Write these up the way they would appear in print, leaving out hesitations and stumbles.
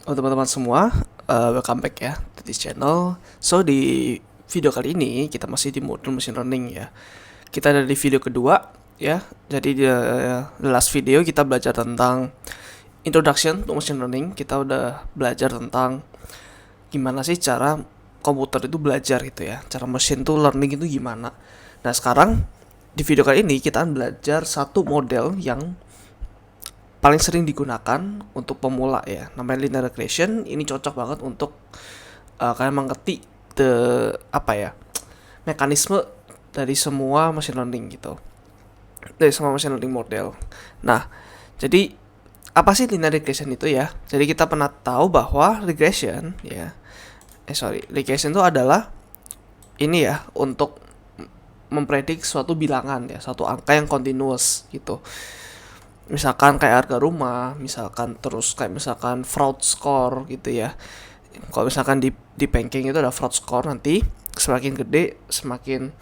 Teman-teman semua, welcome back ya to this channel. So di video kali ini kita masih di modul machine learning ya. Kita ada di video kedua ya. Jadi di the last video kita belajar tentang introduction to machine learning. Kita udah belajar tentang gimana sih cara komputer itu belajar gitu ya. Cara machine to learning itu gimana. Nah sekarang di video kali ini kita akan belajar satu model yang paling sering digunakan untuk pemula ya, namanya linear regression. Ini cocok banget untuk kalian mengerti mekanisme dari semua machine learning gitu, dari semua machine learning model. Nah, jadi apa sih linear regression itu ya? Jadi kita pernah tahu bahwa regression itu adalah ini ya, untuk mempredik suatu bilangan ya, suatu angka yang continuous gitu. Misalkan kayak harga rumah, misalkan terus kayak misalkan fraud score gitu ya. Kalau misalkan di banking itu ada fraud score, nanti semakin gede semakin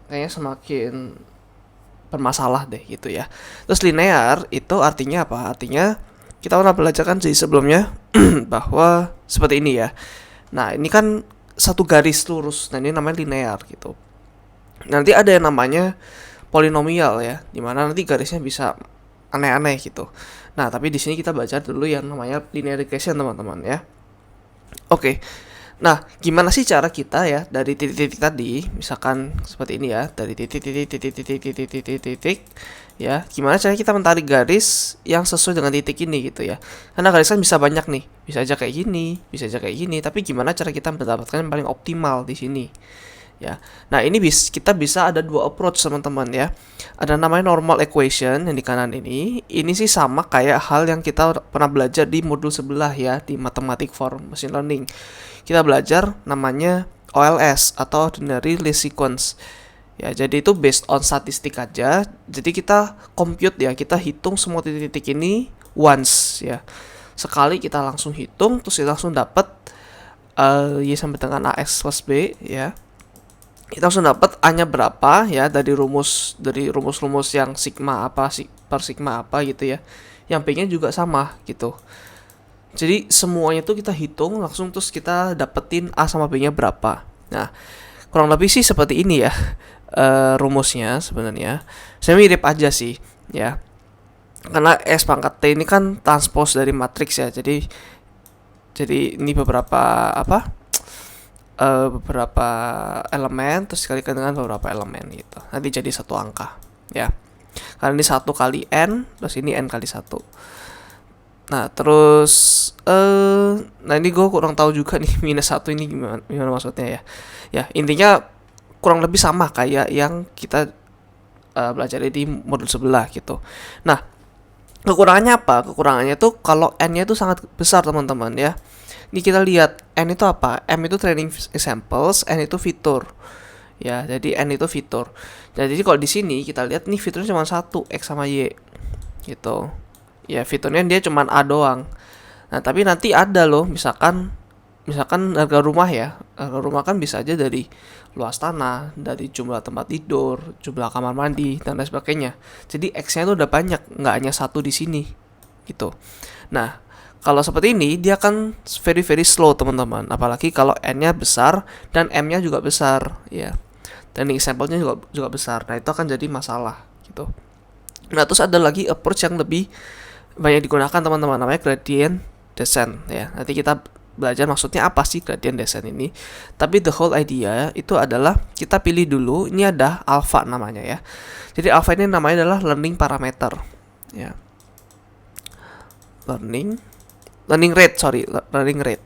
kayaknya semakin bermasalah deh gitu ya. Terus linear itu artinya apa? Artinya kita pernah belajar kan sih sebelumnya bahwa seperti ini ya. Nah ini kan satu garis lurus, nah ini namanya linear gitu. Nanti ada yang namanya polinomial ya, dimana nanti garisnya bisa aneh-aneh gitu. Nah tapi di sini kita baca dulu yang namanya linear regression teman-teman ya. Oke. Nah gimana sih cara kita ya dari titik-titik tadi, misalkan seperti ini ya, dari titik ya, gimana cara kita menarik garis yang sesuai dengan titik ini gitu ya. Karena garis kan bisa banyak nih, bisa aja kayak gini, bisa aja kayak gini, tapi gimana cara kita mendapatkan yang paling optimal di sini ya. Nah ini kita bisa ada dua approach teman-teman ya. Ada namanya normal equation yang di kanan ini sih sama kayak hal yang kita pernah belajar di modul sebelah ya, di Mathematics for Machine Learning. Kita belajar namanya OLS atau Ordinary Least Sequence ya. Jadi itu based on statistik aja. Jadi kita compute ya, kita hitung semua titik-titik ini once ya, sekali kita langsung hitung, terus kita langsung dapat Y sampai dengan AX plus B ya. Kita langsung dapat A-nya berapa ya, dari rumus yang sigma apa per sigma apa gitu ya. Yang P-nya juga sama gitu. Jadi semuanya itu kita hitung langsung, terus kita dapetin A sama B-nya berapa. Nah, kurang lebih sih seperti ini ya rumusnya sebenarnya. Saya mirip aja sih ya. Karena S pangkat T ini kan transpose dari matriks ya. Jadi ini beberapa beberapa elemen terus dikalikan dengan beberapa elemen gitu, nanti jadi satu angka ya. Karena ini 1 kali n, terus ini n kali 1. Nah terus nah ini gue kurang tahu juga nih minus 1 ini gimana maksudnya ya. Ya intinya kurang lebih sama kayak yang kita belajar di modul sebelah gitu. Nah kekurangannya apa? Kekurangannya tuh kalau n-nya itu sangat besar teman-teman ya. Ini kita lihat n itu apa? M itu training examples, n itu fitur. Ya, jadi n itu fitur. Jadi kalau di sini kita lihat nih fiturnya cuma satu, x sama y. Gitu. Ya, fiturnya dia cuma a doang. Nah, tapi nanti ada loh, misalkan harga rumah ya. Harga rumah kan bisa aja dari luas tanah, dari jumlah tempat tidur, jumlah kamar mandi dan lain sebagainya. Jadi x-nya itu udah banyak, nggak hanya satu di sini. Gitu. Nah, kalau seperti ini dia akan very slow teman-teman, apalagi kalau n-nya besar dan m-nya juga besar ya. Dan example-nya juga besar. Nah, itu akan jadi masalah gitu. Nah, terus ada lagi approach yang lebih banyak digunakan teman-teman, namanya gradient descent ya. Nanti kita belajar maksudnya apa sih gradient descent ini. Tapi the whole idea itu adalah kita pilih dulu, ini ada alpha namanya ya. Jadi alpha ini namanya adalah learning parameter ya. Learning rate.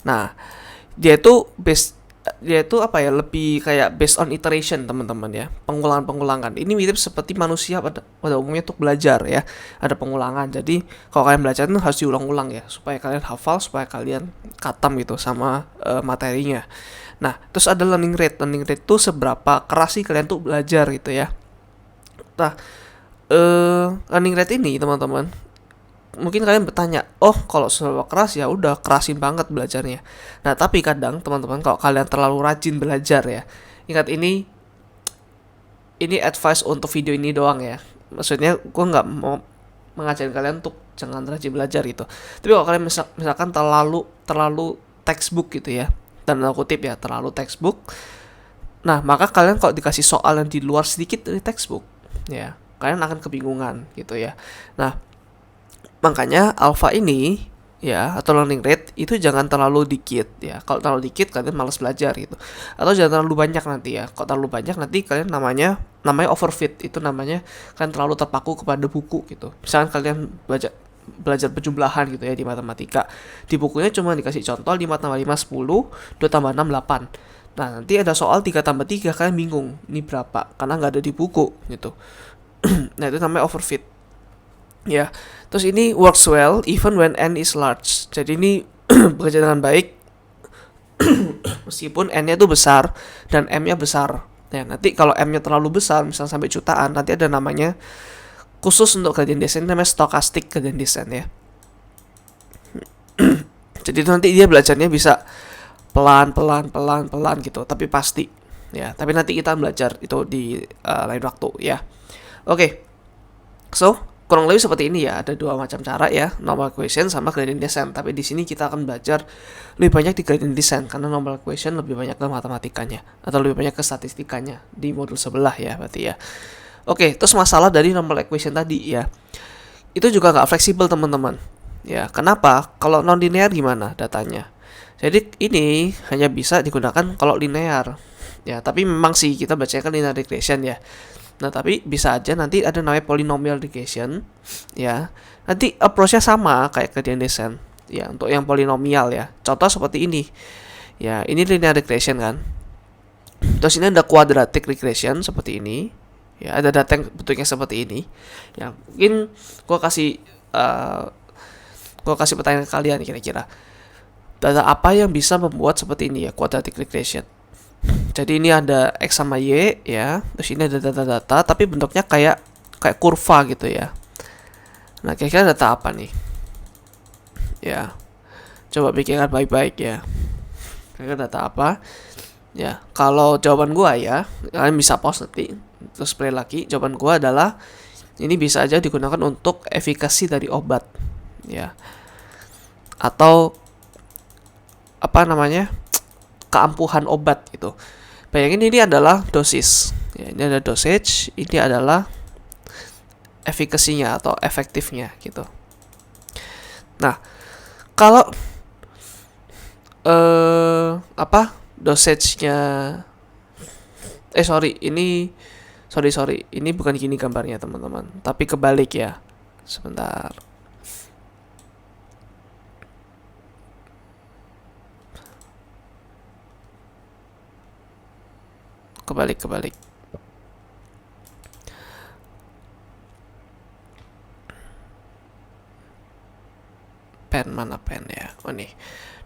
Nah, dia itu lebih kayak based on iteration teman-teman ya, pengulangan. Ini mirip seperti manusia pada umumnya untuk belajar ya, ada pengulangan. Jadi kalau kalian belajar itu harus diulang-ulang ya, supaya kalian hafal, supaya kalian khatam gitu sama materinya. Nah, terus ada learning rate itu seberapa keras sih kalian tuh belajar gitu ya. Nah, learning rate ini teman-teman, mungkin kalian bertanya, oh kalau seberapa keras ya udah kerasin banget belajarnya. Nah tapi kadang teman-teman kalau kalian terlalu rajin belajar ya, ingat ini advice untuk video ini doang ya. Maksudnya gue nggak mau mengajarin kalian untuk jangan rajin belajar gitu. Tapi kalau kalian misalkan terlalu textbook gitu ya, dan tanda kutip ya, terlalu textbook, nah maka kalian kalau dikasih soal yang di luar sedikit dari textbook ya, kalian akan kebingungan gitu ya. Nah, makanya alpha ini ya, atau learning rate itu jangan terlalu dikit ya. Kalau terlalu dikit kalian malas belajar gitu. Atau jangan terlalu banyak nanti ya. Kalau terlalu banyak nanti kalian namanya overfit. Itu namanya kan terlalu terpaku kepada buku gitu. Misalkan kalian belajar penjumlahan gitu ya di matematika. Di bukunya cuma dikasih contoh 5 tambah 5 10, 2 tambah 6 8. Nah, nanti ada soal 3 tambah 3, kalian bingung ini berapa karena nggak ada di buku gitu. Nah, itu namanya overfit. Ya, terus ini works well even when n is large. Jadi ini bekerja dengan baik meskipun n-nya itu besar dan m-nya besar. Ya, nanti kalau m-nya terlalu besar, misalnya sampai jutaan, nanti ada namanya khusus untuk gradient descent, namanya stochastic gradient descent ya. Jadi itu nanti dia belajarnya bisa pelan gitu, tapi pasti ya. Tapi nanti kita belajar itu di lain waktu ya. Oke. So, kurang lebih seperti ini ya, ada dua macam cara ya, normal equation sama gradient descent. Tapi di sini kita akan belajar lebih banyak di gradient descent karena normal equation lebih banyak ke matematikanya atau lebih banyak ke statistikanya di modul sebelah ya berarti ya. Oke, terus masalah dari normal equation tadi ya, itu juga nggak fleksibel teman-teman ya. Kenapa? Kalau non linear gimana datanya? Jadi ini hanya bisa digunakan kalau linear ya, tapi memang sih kita bacanya kan linear regression ya. Nah, tapi bisa aja nanti ada namanya polynomial regression ya. Nanti approach-nya sama kayak gradient descent ya untuk yang polinomial ya. Contoh seperti ini. Ya, ini linear regression kan. Terus ini ada quadratic regression seperti ini. Ya, ada data yang bentuknya seperti ini. Ya, mungkin gua kasih pertanyaan ke kalian kira-kira. Data apa yang bisa membuat seperti ini ya, quadratic regression. Jadi ini ada X sama Y ya. Terus ini ada data-data tapi bentuknya kayak kurva gitu ya. Nah, kira-kira data apa nih? Ya. Coba pikirkan baik-baik ya. Kira-kira data apa? Ya, kalau jawaban gua ya, kalian bisa pause nanti terus play lagi. Jawaban gua adalah ini bisa aja digunakan untuk efikasi dari obat ya. Atau apa namanya? Keampuhan obat gitu. Bayangin ini adalah dosis. Ya, ini ada dosage, ini adalah efikasinya atau efektifnya gitu. Nah, kalau dosage-nya sorry, ini bukan gini gambarnya teman-teman, tapi kebalik ya. Sebentar. Kebalik. Mana pen ya? Oh nih.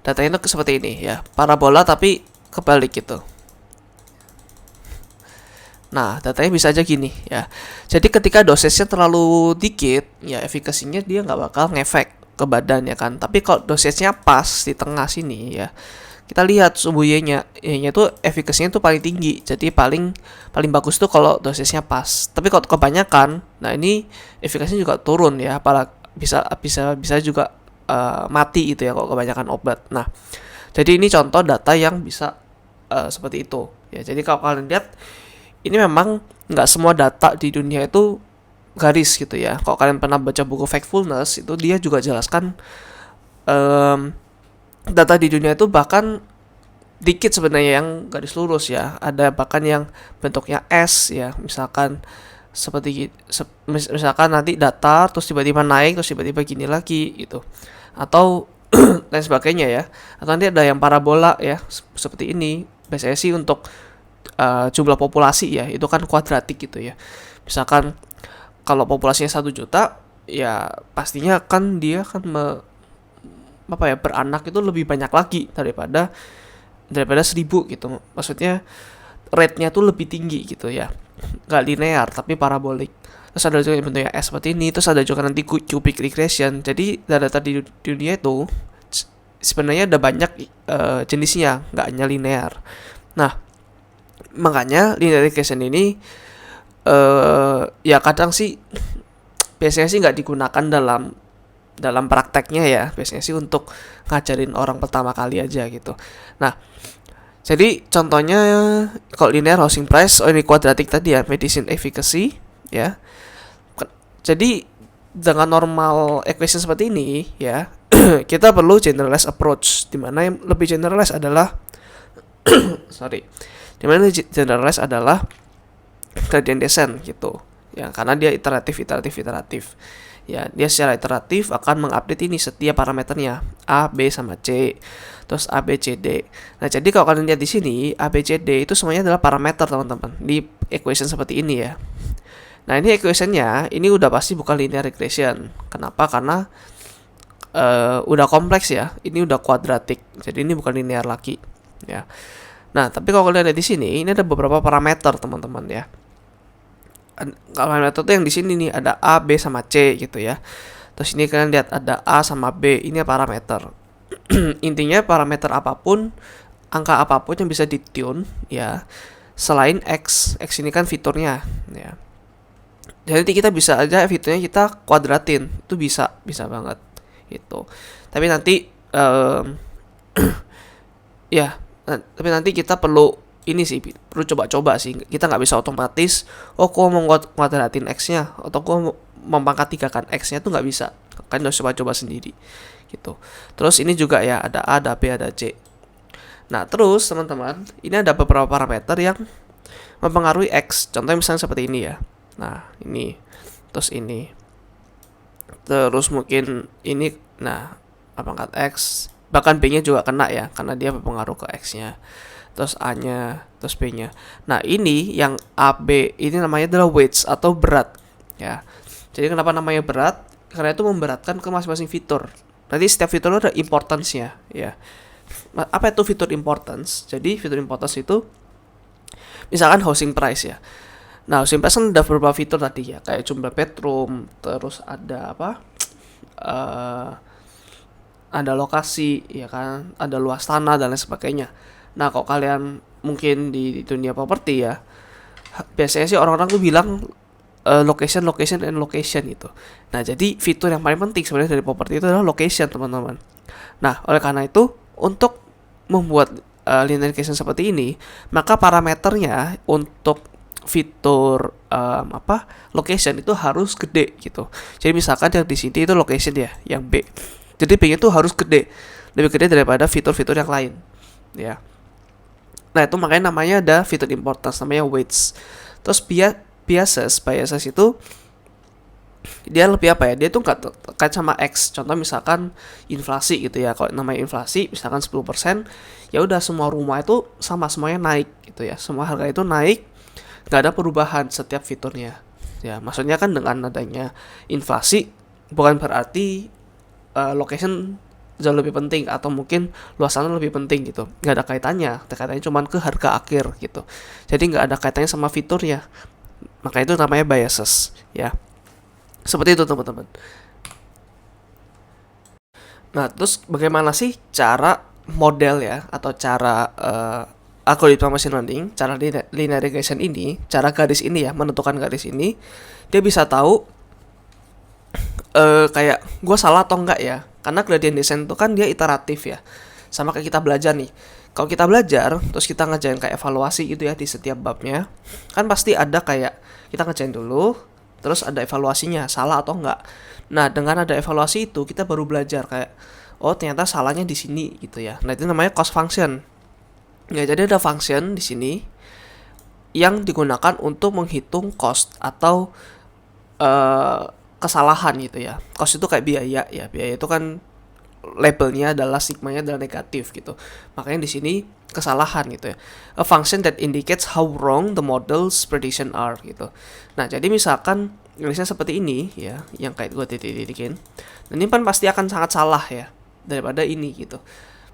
Datanya itu seperti ini ya. Parabola tapi kebalik gitu. Nah, datanya bisa aja gini ya. Jadi ketika dosisnya terlalu dikit, ya efikasinya dia nggak bakal ngefek ke badan ya kan. Tapi kalau dosisnya pas di tengah sini ya, kita lihat suhu Y-nya tuh efikasinya tuh paling tinggi. Jadi paling bagus tuh kalau dosisnya pas. Tapi kalau kebanyakan, nah ini efikasinya juga turun ya. Apalagi bisa juga mati itu ya kalau kebanyakan obat. Nah, jadi ini contoh data yang bisa seperti itu ya. Jadi kalau kalian lihat ini memang nggak semua data di dunia itu garis gitu ya. Kalau kalian pernah baca buku Factfulness itu dia juga jelaskan data di dunia itu bahkan dikit sebenarnya yang garis lurus ya. Ada bahkan yang bentuknya S ya. Misalkan misalkan nanti datar terus tiba-tiba naik terus tiba-tiba gini lagi gitu. Atau lain sebagainya ya. Atau nanti ada yang parabola ya seperti ini. Biasanya sih untuk jumlah populasi ya, itu kan kuadratik gitu ya. Misalkan kalau populasinya 1 juta ya pastinya kan dia kan beranak itu lebih banyak lagi daripada 1000 gitu. Maksudnya rate-nya tuh lebih tinggi gitu ya. Nggak linear tapi parabolik. Terus ada juga yang bentuknya S seperti ini. Terus ada juga nanti cubic regression. Jadi data di dunia itu sebenarnya ada banyak jenisnya, nggak hanya linear. Nah, makanya linear regression ini ya kadang sih biasanya sih nggak digunakan dalam dalam prakteknya ya, biasanya sih untuk ngajarin orang pertama kali aja gitu. Nah, jadi contohnya kalau linear housing price, ini kuadratik tadi ya, medicine efficacy ya. Jadi dengan normal equation seperti ini ya, kita perlu generalized approach, dimana yang lebih generalized adalah dimana generalized adalah gradient descent gitu ya, karena dia iteratif ya. Dia secara iteratif akan mengupdate ini setiap parameternya A, B sama C, terus A, B, C, D. Nah, jadi kalau kalian lihat di sini A, B, C, D itu semuanya adalah parameter teman-teman di equation seperti ini ya. Nah, ini equationnya ini udah pasti bukan linear regression. Kenapa? Karena udah kompleks ya. Ini udah kuadratik. Jadi ini bukan linear lagi ya. Nah, tapi kalau kalian lihat di sini, ini ada beberapa parameter teman-teman ya. Parameter tuh yang di sini nih ada A, B sama C gitu ya. Terus ini kalian lihat ada A sama B, ini parameter. Intinya parameter apapun, angka apapun yang bisa ditune ya, selain X. X ini kan fiturnya ya. Jadi kita bisa aja fiturnya kita kuadratin, itu bisa banget gitu. Tapi nanti ya, tapi nanti kita perlu ini sih, perlu coba-coba sih. Kita nggak bisa otomatis, oh kok mau kuadratin X-nya, atau kok memangkat 3-kan X-nya, tuh nggak bisa. Kan harus coba-coba sendiri gitu. Terus ini juga ya, ada A, ada B, ada C. Nah, terus teman-teman, ini ada beberapa parameter yang mempengaruhi X. Contohnya misalnya seperti ini ya. Nah, ini. Terus ini. Terus mungkin ini, nah, pangkat X. Bahkan B-nya juga kena ya, karena dia berpengaruh ke X-nya. Terus A-nya, terus B-nya. Nah, ini yang A, B, ini namanya adalah weights atau berat ya. Jadi kenapa namanya berat? Karena itu memberatkan ke masing-masing fitur. Nanti setiap fitur ada importance-nya ya. Apa itu fitur importance? Jadi fitur importance itu misalkan housing price ya. Nah, housing price kan ada beberapa fitur tadi ya, kayak jumlah bedroom, terus ada apa? Ada lokasi ya kan, ada luas tanah dan lain sebagainya. Nah, kalau kalian mungkin di dunia properti ya, biasanya sih orang-orang tuh bilang location gitu. Nah, jadi fitur yang paling penting sebenarnya dari properti itu adalah location, teman-teman. Nah, oleh karena itu untuk membuat linear regression seperti ini, maka parameternya untuk fitur location itu harus gede gitu. Jadi misalkan yang di sini itu location ya, yang B. Jadi B-nya itu harus gede, lebih gede daripada fitur-fitur yang lain ya. Nah, itu makanya namanya ada fitur importance, namanya weights. Terus biases itu dia lebih apa ya, dia tuh nggak terkait sama X. Contoh misalkan inflasi gitu ya, kalau namanya inflasi misalkan 10%, ya udah semua rumah itu sama, semuanya naik gitu ya, semua harga itu naik, nggak ada perubahan setiap fiturnya ya. Maksudnya kan dengan adanya inflasi bukan berarti location jauh lebih penting atau mungkin luas tanah lebih penting gitu, nggak ada kaitannya cuma ke harga akhir gitu. Jadi nggak ada kaitannya sama fiturnya, maka itu namanya biases ya. Seperti itu teman-teman. Nah, terus bagaimana sih cara model ya, atau cara algoritma machine learning, cara linear regression ini, cara garis ini ya, menentukan garis ini, dia bisa tahu kayak gue salah atau enggak ya. Karena gradient descent itu kan dia iteratif ya, sama kayak kita belajar nih. Kalau kita belajar terus kita ngerjain kayak evaluasi gitu ya di setiap babnya, kan pasti ada kayak kita ngerjain dulu, terus ada evaluasinya, salah atau enggak. Nah, dengan ada evaluasi itu kita baru belajar kayak, oh ternyata salahnya di sini gitu ya. Nah, itu namanya cost function. Ya, jadi ada function di sini yang digunakan untuk menghitung cost atau kesalahan gitu ya. Cost itu kayak biaya ya. Biaya itu kan labelnya adalah sigmanya adalah negatif gitu. Makanya di sini kesalahan gitu ya. A function that indicates how wrong the model's prediction are gitu. Nah, jadi misalkan garisnya seperti ini ya, yang kayak gue titik-titikin. Dan ini kan pasti akan sangat salah ya daripada ini gitu.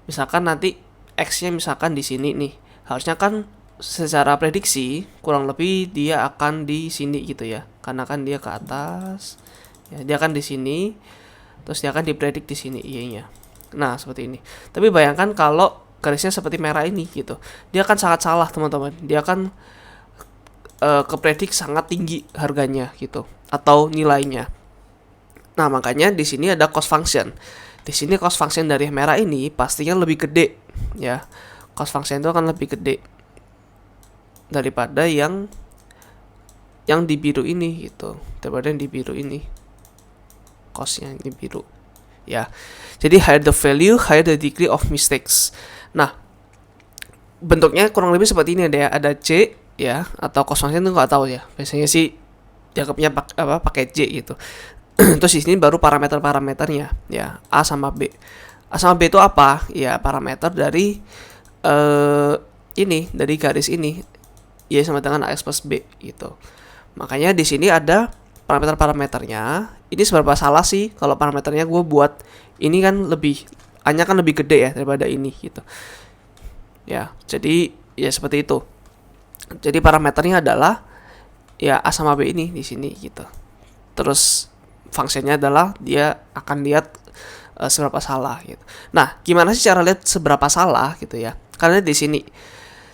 Misalkan nanti X-nya misalkan di sini nih. Harusnya kan secara prediksi kurang lebih dia akan di sini gitu ya. Karena kan dia ke atas. Ya, dia akan di sini. Terus dia akan dipredik di sini Y-nya. Nah, seperti ini. Tapi bayangkan kalau garisnya seperti merah ini gitu. Dia akan sangat salah, teman-teman. Dia akan kepredik sangat tinggi harganya gitu atau nilainya. Nah, makanya di sini ada cost function. Di sini cost function dari yang merah ini pastinya lebih gede, ya. Cost function itu akan lebih gede daripada yang di biru ini gitu. Daripada yang di biru ini. Costnya di biru. Ya. Jadi higher the value, higher the degree of mistakes. Nah, bentuknya kurang lebih seperti ini ada C ya, atau cost function itu nggak tahu ya. Biasanya sih dianggapnya pakai J gitu. Terus di sini baru parameter-parameternya ya, A sama B. A sama B itu apa? Ya parameter dari ini, dari garis ini. Y sama dengan AX plus B gitu. Makanya di sini ada parameter-parameternya. Ini seberapa salah sih kalau parameternya gue buat ini kan lebih, A-nya kan lebih gede ya daripada ini gitu. Ya, jadi ya seperti itu. Jadi parameternya adalah ya A sama B ini di sini gitu. Terus fungsinya adalah dia akan lihat seberapa salah gitu. Nah, gimana sih cara lihat seberapa salah gitu ya? Karena di sini.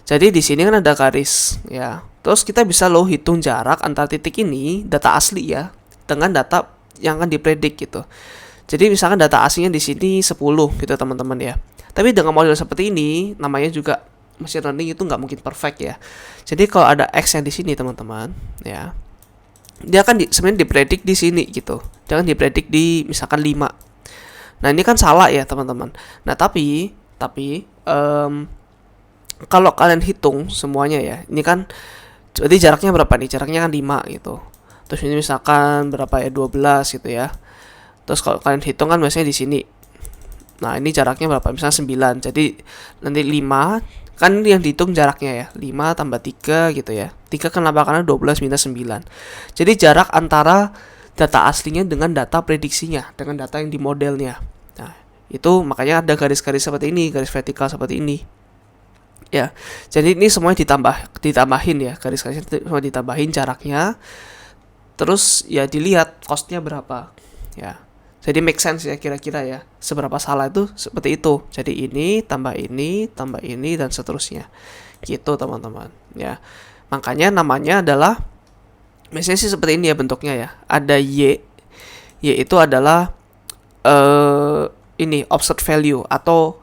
Jadi di sini kan ada garis ya. Terus kita bisa hitung jarak antara titik ini, data asli ya, dengan data yang akan dipredik gitu. Jadi misalkan data aslinya di sini 10 gitu teman-teman ya. Tapi dengan model seperti ini, namanya juga machine learning, itu nggak mungkin perfect ya. Jadi kalau ada X yang di sini teman-teman ya, dia akan sebenarnya dipredik di sini gitu. Jangan dipredik di misalkan 5. Nah, ini kan salah ya, teman-teman. Nah, tapi kalau kalian hitung semuanya ya, ini kan berarti jaraknya berapa nih? Jaraknya kan 5 gitu. Terus ini misalkan berapa ya? 12 gitu ya. Terus kalau kalian hitung kan biasanya di sini. Nah, ini jaraknya berapa? Misalnya 9. Jadi nanti 5 kan yang dihitung jaraknya ya, 5 tambah 3 gitu ya. 3 kenapa? Karena 12 minus 9. Jadi jarak antara data aslinya dengan data prediksinya, dengan data yang di modelnya. Nah, itu makanya ada garis-garis seperti ini, garis vertikal seperti ini. Ya, jadi ini semuanya ditambahin ya, garis-garisnya semua ditambahin jaraknya. Terus ya dilihat costnya berapa. Ya, jadi make sense ya kira-kira ya, seberapa salah itu seperti itu. Jadi ini, tambah ini, dan seterusnya. Gitu teman-teman. Ya, makanya namanya adalah, biasanya sih seperti ini ya bentuknya ya. Ada Y itu adalah ini observed value atau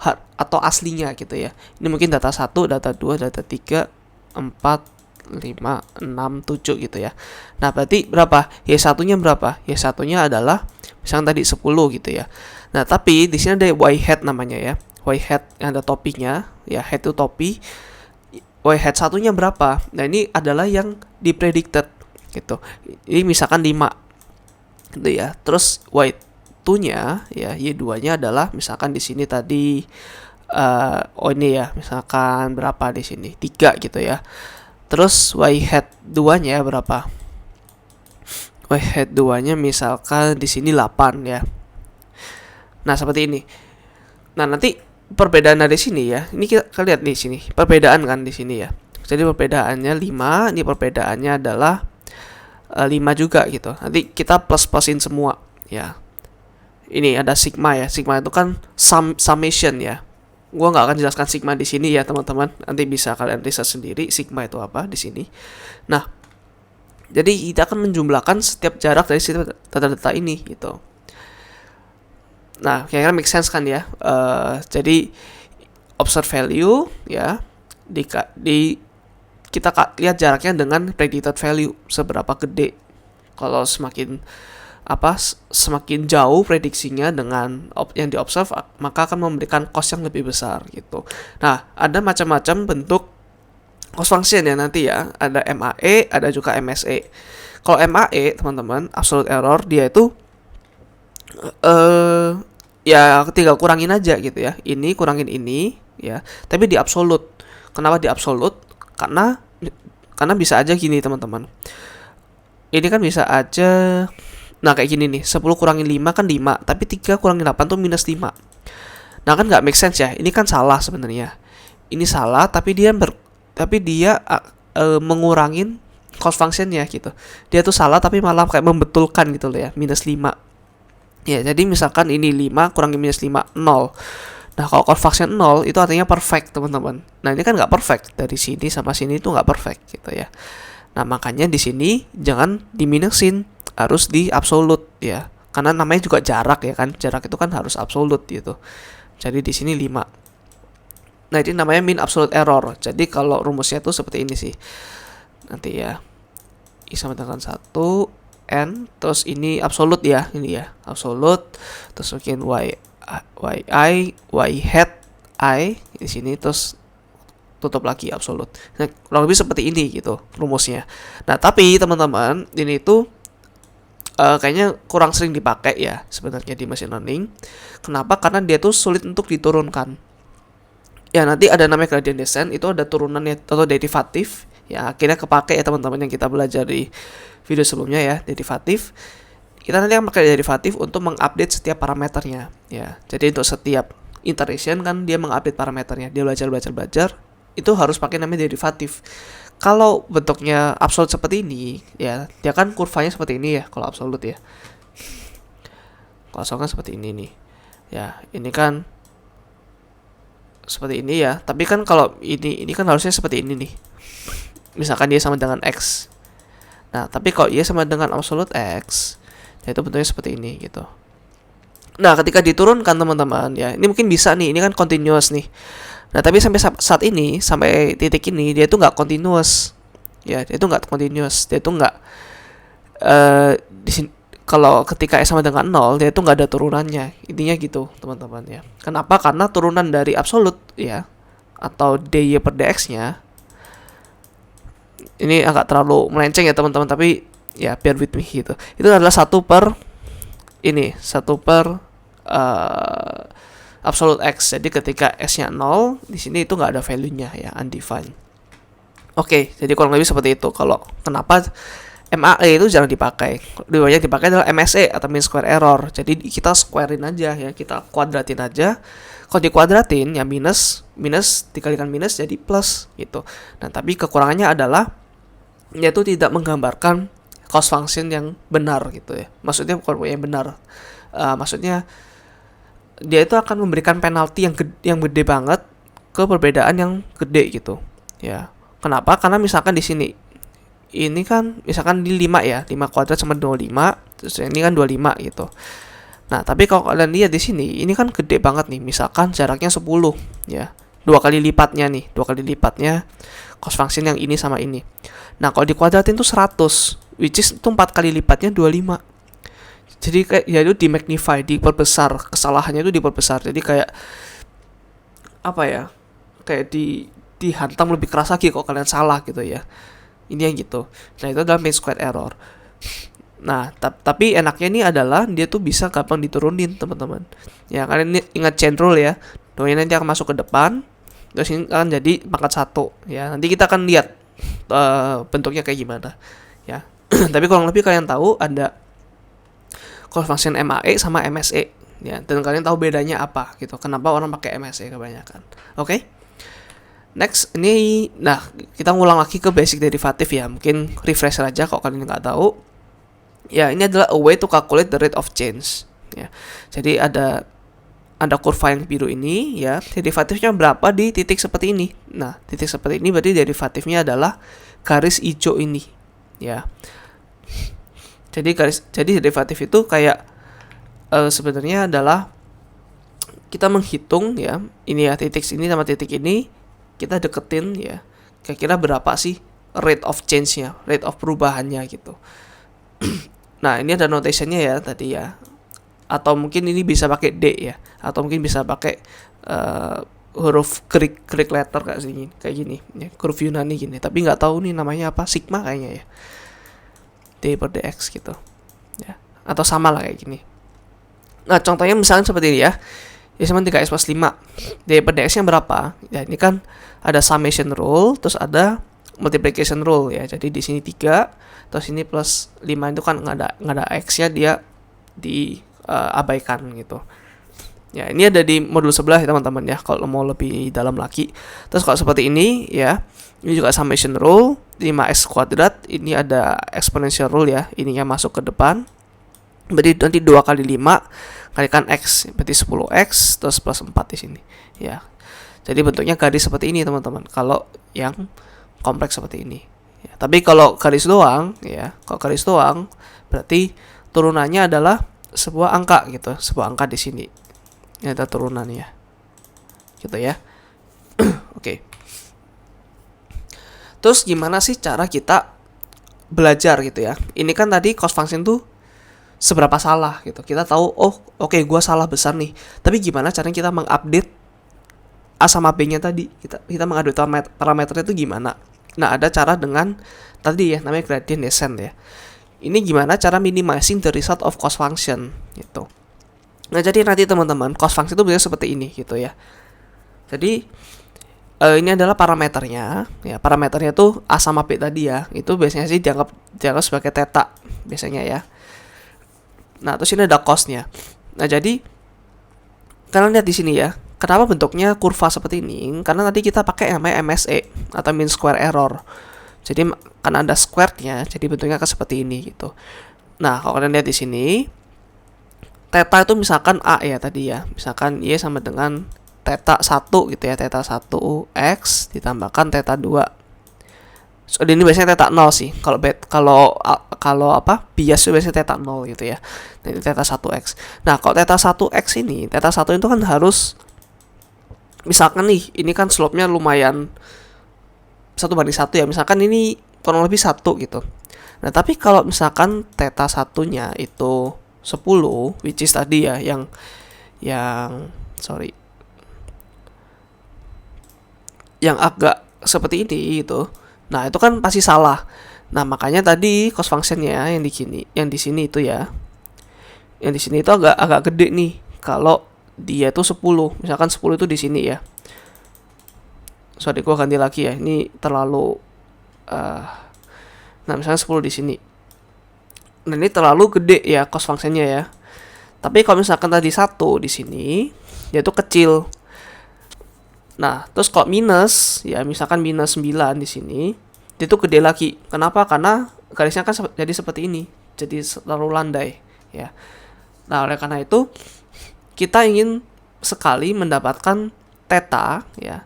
aslinya gitu ya. Ini mungkin data 1, data 2, data 3, 4, 5, 6, 7 gitu ya. Nah, berarti berapa? Y1-nya berapa? Y1-nya adalah misalnya tadi 10 gitu ya. Nah, tapi di sini ada Y hat namanya ya. Y hat yang ada topinya, ya head itu topi. Y hat satunya berapa? Nah, ini adalah yang dipredicted gitu. Ini misalkan 5 gitu ya. Terus Y2-nya ya, Y2-nya adalah misalkan di sini tadi ini ya, misalkan berapa di sini? 3 gitu ya. Terus Y hat 2-nya berapa? Y hat 2-nya misalkan di sini 8 ya. Nah, seperti ini. Nah, nanti perbedaan dari sini ya. Ini kita lihat di sini. Perbedaan kan di sini ya. Jadi perbedaannya 5, ini perbedaannya adalah 5 juga gitu. Nanti kita plus-plusin semua ya. Ini ada sigma ya. Sigma itu kan summation ya. Gua nggak akan jelaskan sigma di sini ya, teman-teman. Nanti bisa kalian riset sendiri sigma itu apa di sini. Nah, jadi kita akan menjumlahkan setiap jarak dari setiap data-data ini gitu. Nah, kira-kira make sense kan ya? Jadi observed value ya, kita lihat jaraknya dengan predicted value seberapa gede. Kalau semakin jauh prediksinya dengan yang diobserve, maka akan memberikan cost yang lebih besar gitu. Nah, ada macam-macam bentuk cost function ya nanti ya. Ada MAE, ada juga MSE. Kalau MAE, teman-teman, absolute error, dia itu ya tinggal kurangin aja gitu ya. Ini kurangin ini ya. Tapi di absolute. Kenapa di absolute? Karena bisa aja gini, teman-teman. Ini kan bisa aja, nah kayak gini nih, 10 kurangin 5 kan 5, tapi 3 kurangin 8 tuh minus 5. Nah kan nggak make sense ya, ini kan salah sebenarnya. Ini salah, tapi dia mengurangin cost functionnya gitu. Dia tuh salah tapi malah kayak membetulkan gitu loh ya, minus 5. Ya, jadi misalkan ini 5 kurangin minus 5, 0. Nah, kalau cost function 0 itu artinya perfect, teman-teman. Nah, ini kan nggak perfect. Dari sini sama sini itu nggak perfect gitu ya. Nah, makanya di sini jangan diminusin, harus di absolute ya. karena namanya juga jarak ya kan, jarak itu kan harus absolut gitu. Jadi di sini 5. Nah ini namanya mean absolute error. Jadi kalau rumusnya tuh seperti ini sih nanti ya, I sama dengan 1 n, terus ini absolut ya, ini ya absolut, terus mungkin y hat I di sini, terus tutup lagi absolut. Nah, kurang lebih seperti ini gitu rumusnya. Nah, tapi teman-teman, ini tuh kayaknya kurang sering dipakai ya sebenarnya di machine learning. Kenapa? Karena dia tuh sulit untuk diturunkan. Ya, nanti ada namanya gradient descent, itu ada turunannya atau derivatif. Ya, akhirnya kepake ya teman-teman yang kita belajar di video sebelumnya ya, derivatif. Kita nanti akan pakai derivatif untuk mengupdate setiap parameternya ya. Jadi untuk setiap iteration kan dia mengupdate parameternya. Dia belajar itu harus pakai namanya derivatif. Kalau bentuknya absolut seperti ini ya, dia kan kurvanya seperti ini ya kalau absolut ya. Kalau absolut kan seperti ini nih. Ya, ini kan seperti ini ya. Tapi kan kalau ini kan harusnya seperti ini nih. Misalkan dia sama dengan X. Nah, tapi kalau dia sama dengan absolute X, ya itu bentuknya seperti ini gitu. Nah, ketika diturunkan teman-teman ya, ini mungkin bisa nih, ini kan continuous nih. Nah, tapi sampai saat ini, sampai titik ini, dia itu nggak continuous. Ya, dia itu nggak continuous. Dia itu nggak di sini, kalau ketika S sama dengan 0, dia itu nggak ada turunannya. Intinya gitu, teman-teman ya. Kenapa? Karena turunan dari absolut ya, atau dy per dx-nya, ini agak terlalu melenceng ya teman-teman, tapi ya bear with me gitu. Itu adalah 1 per absolute x. Jadi ketika s-nya 0, di sini itu nggak ada value-nya ya, undefined. Oke, jadi kurang lebih seperti itu. Kalau kenapa MAE itu jarang dipakai, lebih banyak dipakai adalah MSE atau mean square error. Jadi kita squarein aja ya, kita kuadratin aja. Kalau dikuadratin ya minus dikalikan minus jadi plus gitu. Nah, tapi kekurangannya adalah yaitu tidak menggambarkan cost function yang benar gitu ya. Maksudnya bukan yang benar. Maksudnya dia itu akan memberikan penalti yang gede banget ke perbedaan yang gede gitu. Ya. Kenapa? Karena misalkan di sini ini kan misalkan di 5 ya, 5 kuadrat sama 25, terus ini kan 25 gitu. Nah, tapi kalau kalian lihat di sini, ini kan gede banget nih. Misalkan jaraknya 10 ya. 2 kali lipatnya nih, 2 kali lipatnya cost function yang ini sama ini. Nah, kalau dikuadratin tuh 100, which is itu 4 kali lipatnya 25. Jadi kayak ya itu di magnify, diperbesar, kesalahannya itu diperbesar. Jadi kayak apa ya? Kayak dihantam lebih keras lagi kalau kalian salah gitu ya. Ini yang gitu. Nah, itu adalah mean square error. Nah, tapi enaknya ini adalah dia tuh bisa gampang diturunin, teman-teman. Ya, kalian ingat chain rule ya. Doanya nanti akan masuk ke depan, terus ini akan jadi pangkat 1 ya. Nanti kita akan lihat bentuknya kayak gimana ya. Tapi kurang lebih kalian tahu ada cost function MAE sama MSE ya, dan kalian tahu bedanya apa gitu. Kenapa orang pakai MSE kebanyakan. Oke. Next, ini, nah kita ngulang lagi ke basic derivative ya. Mungkin refresher aja kalau kalian nggak tahu. Ya, ini adalah a way to calculate the rate of change. Ya, jadi ada kurva yang biru ini ya. Derivatifnya berapa di titik seperti ini. Nah, titik seperti ini berarti derivatifnya adalah garis hijau ini. Ya. Jadi derivatif itu kayak sebenarnya adalah kita menghitung ya. Ini ya titik ini sama titik ini. Kita deketin ya, kira-kira berapa sih rate of change-nya, rate of perubahannya gitu. Nah, ini ada notation-nya ya tadi ya. Atau mungkin ini bisa pakai D ya, atau mungkin bisa pakai huruf Greek letter kayak gini ya, huruf Yunani gini. Tapi nggak tahu nih namanya apa, sigma kayaknya ya. D per dx gitu. Ya, atau sama lah kayak gini. Nah, contohnya misalnya seperti ini ya. Ya sama 3x plus 5. D per dx-nya berapa? Ya, ini kan ada summation rule, terus ada multiplication rule ya. Jadi di sini 3, terus ini plus 5 itu kan nggak ada x-nya, dia diabaikan gitu. Ya, ini ada di modul sebelah ya teman-teman ya, kalau mau lebih dalam lagi. Terus kalau seperti ini ya, ini juga summation rule 5x kuadrat, ini ada exponential rule ya, ininya masuk ke depan. Berarti nanti 2 kali 5 kalikan x, berarti 10x terus plus 4 di sini ya. Jadi bentuknya garis seperti ini teman-teman kalau yang kompleks seperti ini ya. Tapi kalau garis doang ya, kalau garis doang berarti turunannya adalah sebuah angka gitu, sebuah angka di sini. Ini ada turunannya. Gitu ya. Oke. Terus gimana sih cara kita belajar gitu ya? Ini kan tadi cost function tuh seberapa salah gitu. Kita tahu, oh oke, gua salah besar nih. Tapi gimana caranya kita mengupdate A sama B-nya tadi? Kita mengupdate parameternya itu gimana? Nah, ada cara dengan tadi ya, namanya gradient descent ya. Ini gimana cara minimizing the result of cost function gitu. Nah, jadi nanti teman-teman, cost function itu biasanya seperti ini gitu ya. Jadi ini adalah parameternya ya. Parameternya tuh A sama B tadi ya. Itu biasanya sih dianggap sebagai theta biasanya ya. Nah, terus ini ada cost-nya. Nah, jadi kalian lihat di sini ya. Kenapa bentuknya kurva seperti ini? Karena tadi kita pakai namanya MSE atau mean square error. Jadi karena ada squared-nya, jadi bentuknya akan seperti ini gitu. Nah, kalau kalian lihat di sini, theta itu misalkan A ya tadi ya. Misalkan Y sama dengan theta 1 gitu ya. Theta 1 X ditambahkan theta 2. So, ini biasanya theta 0 sih. Kalau bias itu biasanya theta 0 gitu ya. Nah, ini theta 1X. Nah, kalau theta 1X ini, theta 1 itu kan harus, misalkan nih, ini kan slope-nya lumayan 1:1 ya. Misalkan ini kurang lebih 1 gitu. Nah, tapi kalau misalkan theta 1-nya itu 10, which is tadi ya, yang agak seperti ini gitu. Nah, itu kan pasti salah. Nah, makanya tadi cost function-nya yang di sini itu ya. Yang di sini itu agak gede nih. Kalau dia itu 10, misalkan 10 itu di sini ya. Sorry, gua ganti lagi ya. Ini terlalu nah, misalnya 10 di sini. Nah, ini terlalu gede ya cost function-nya ya. Tapi kalau misalkan tadi 1 di sini, dia itu kecil. Nah, terus kalau minus, ya misalkan minus 9 di sini, itu gede lagi. Kenapa? Karena garisnya kan jadi seperti ini. Jadi terlalu landai, ya. Nah, oleh karena itu, kita ingin sekali mendapatkan theta, ya.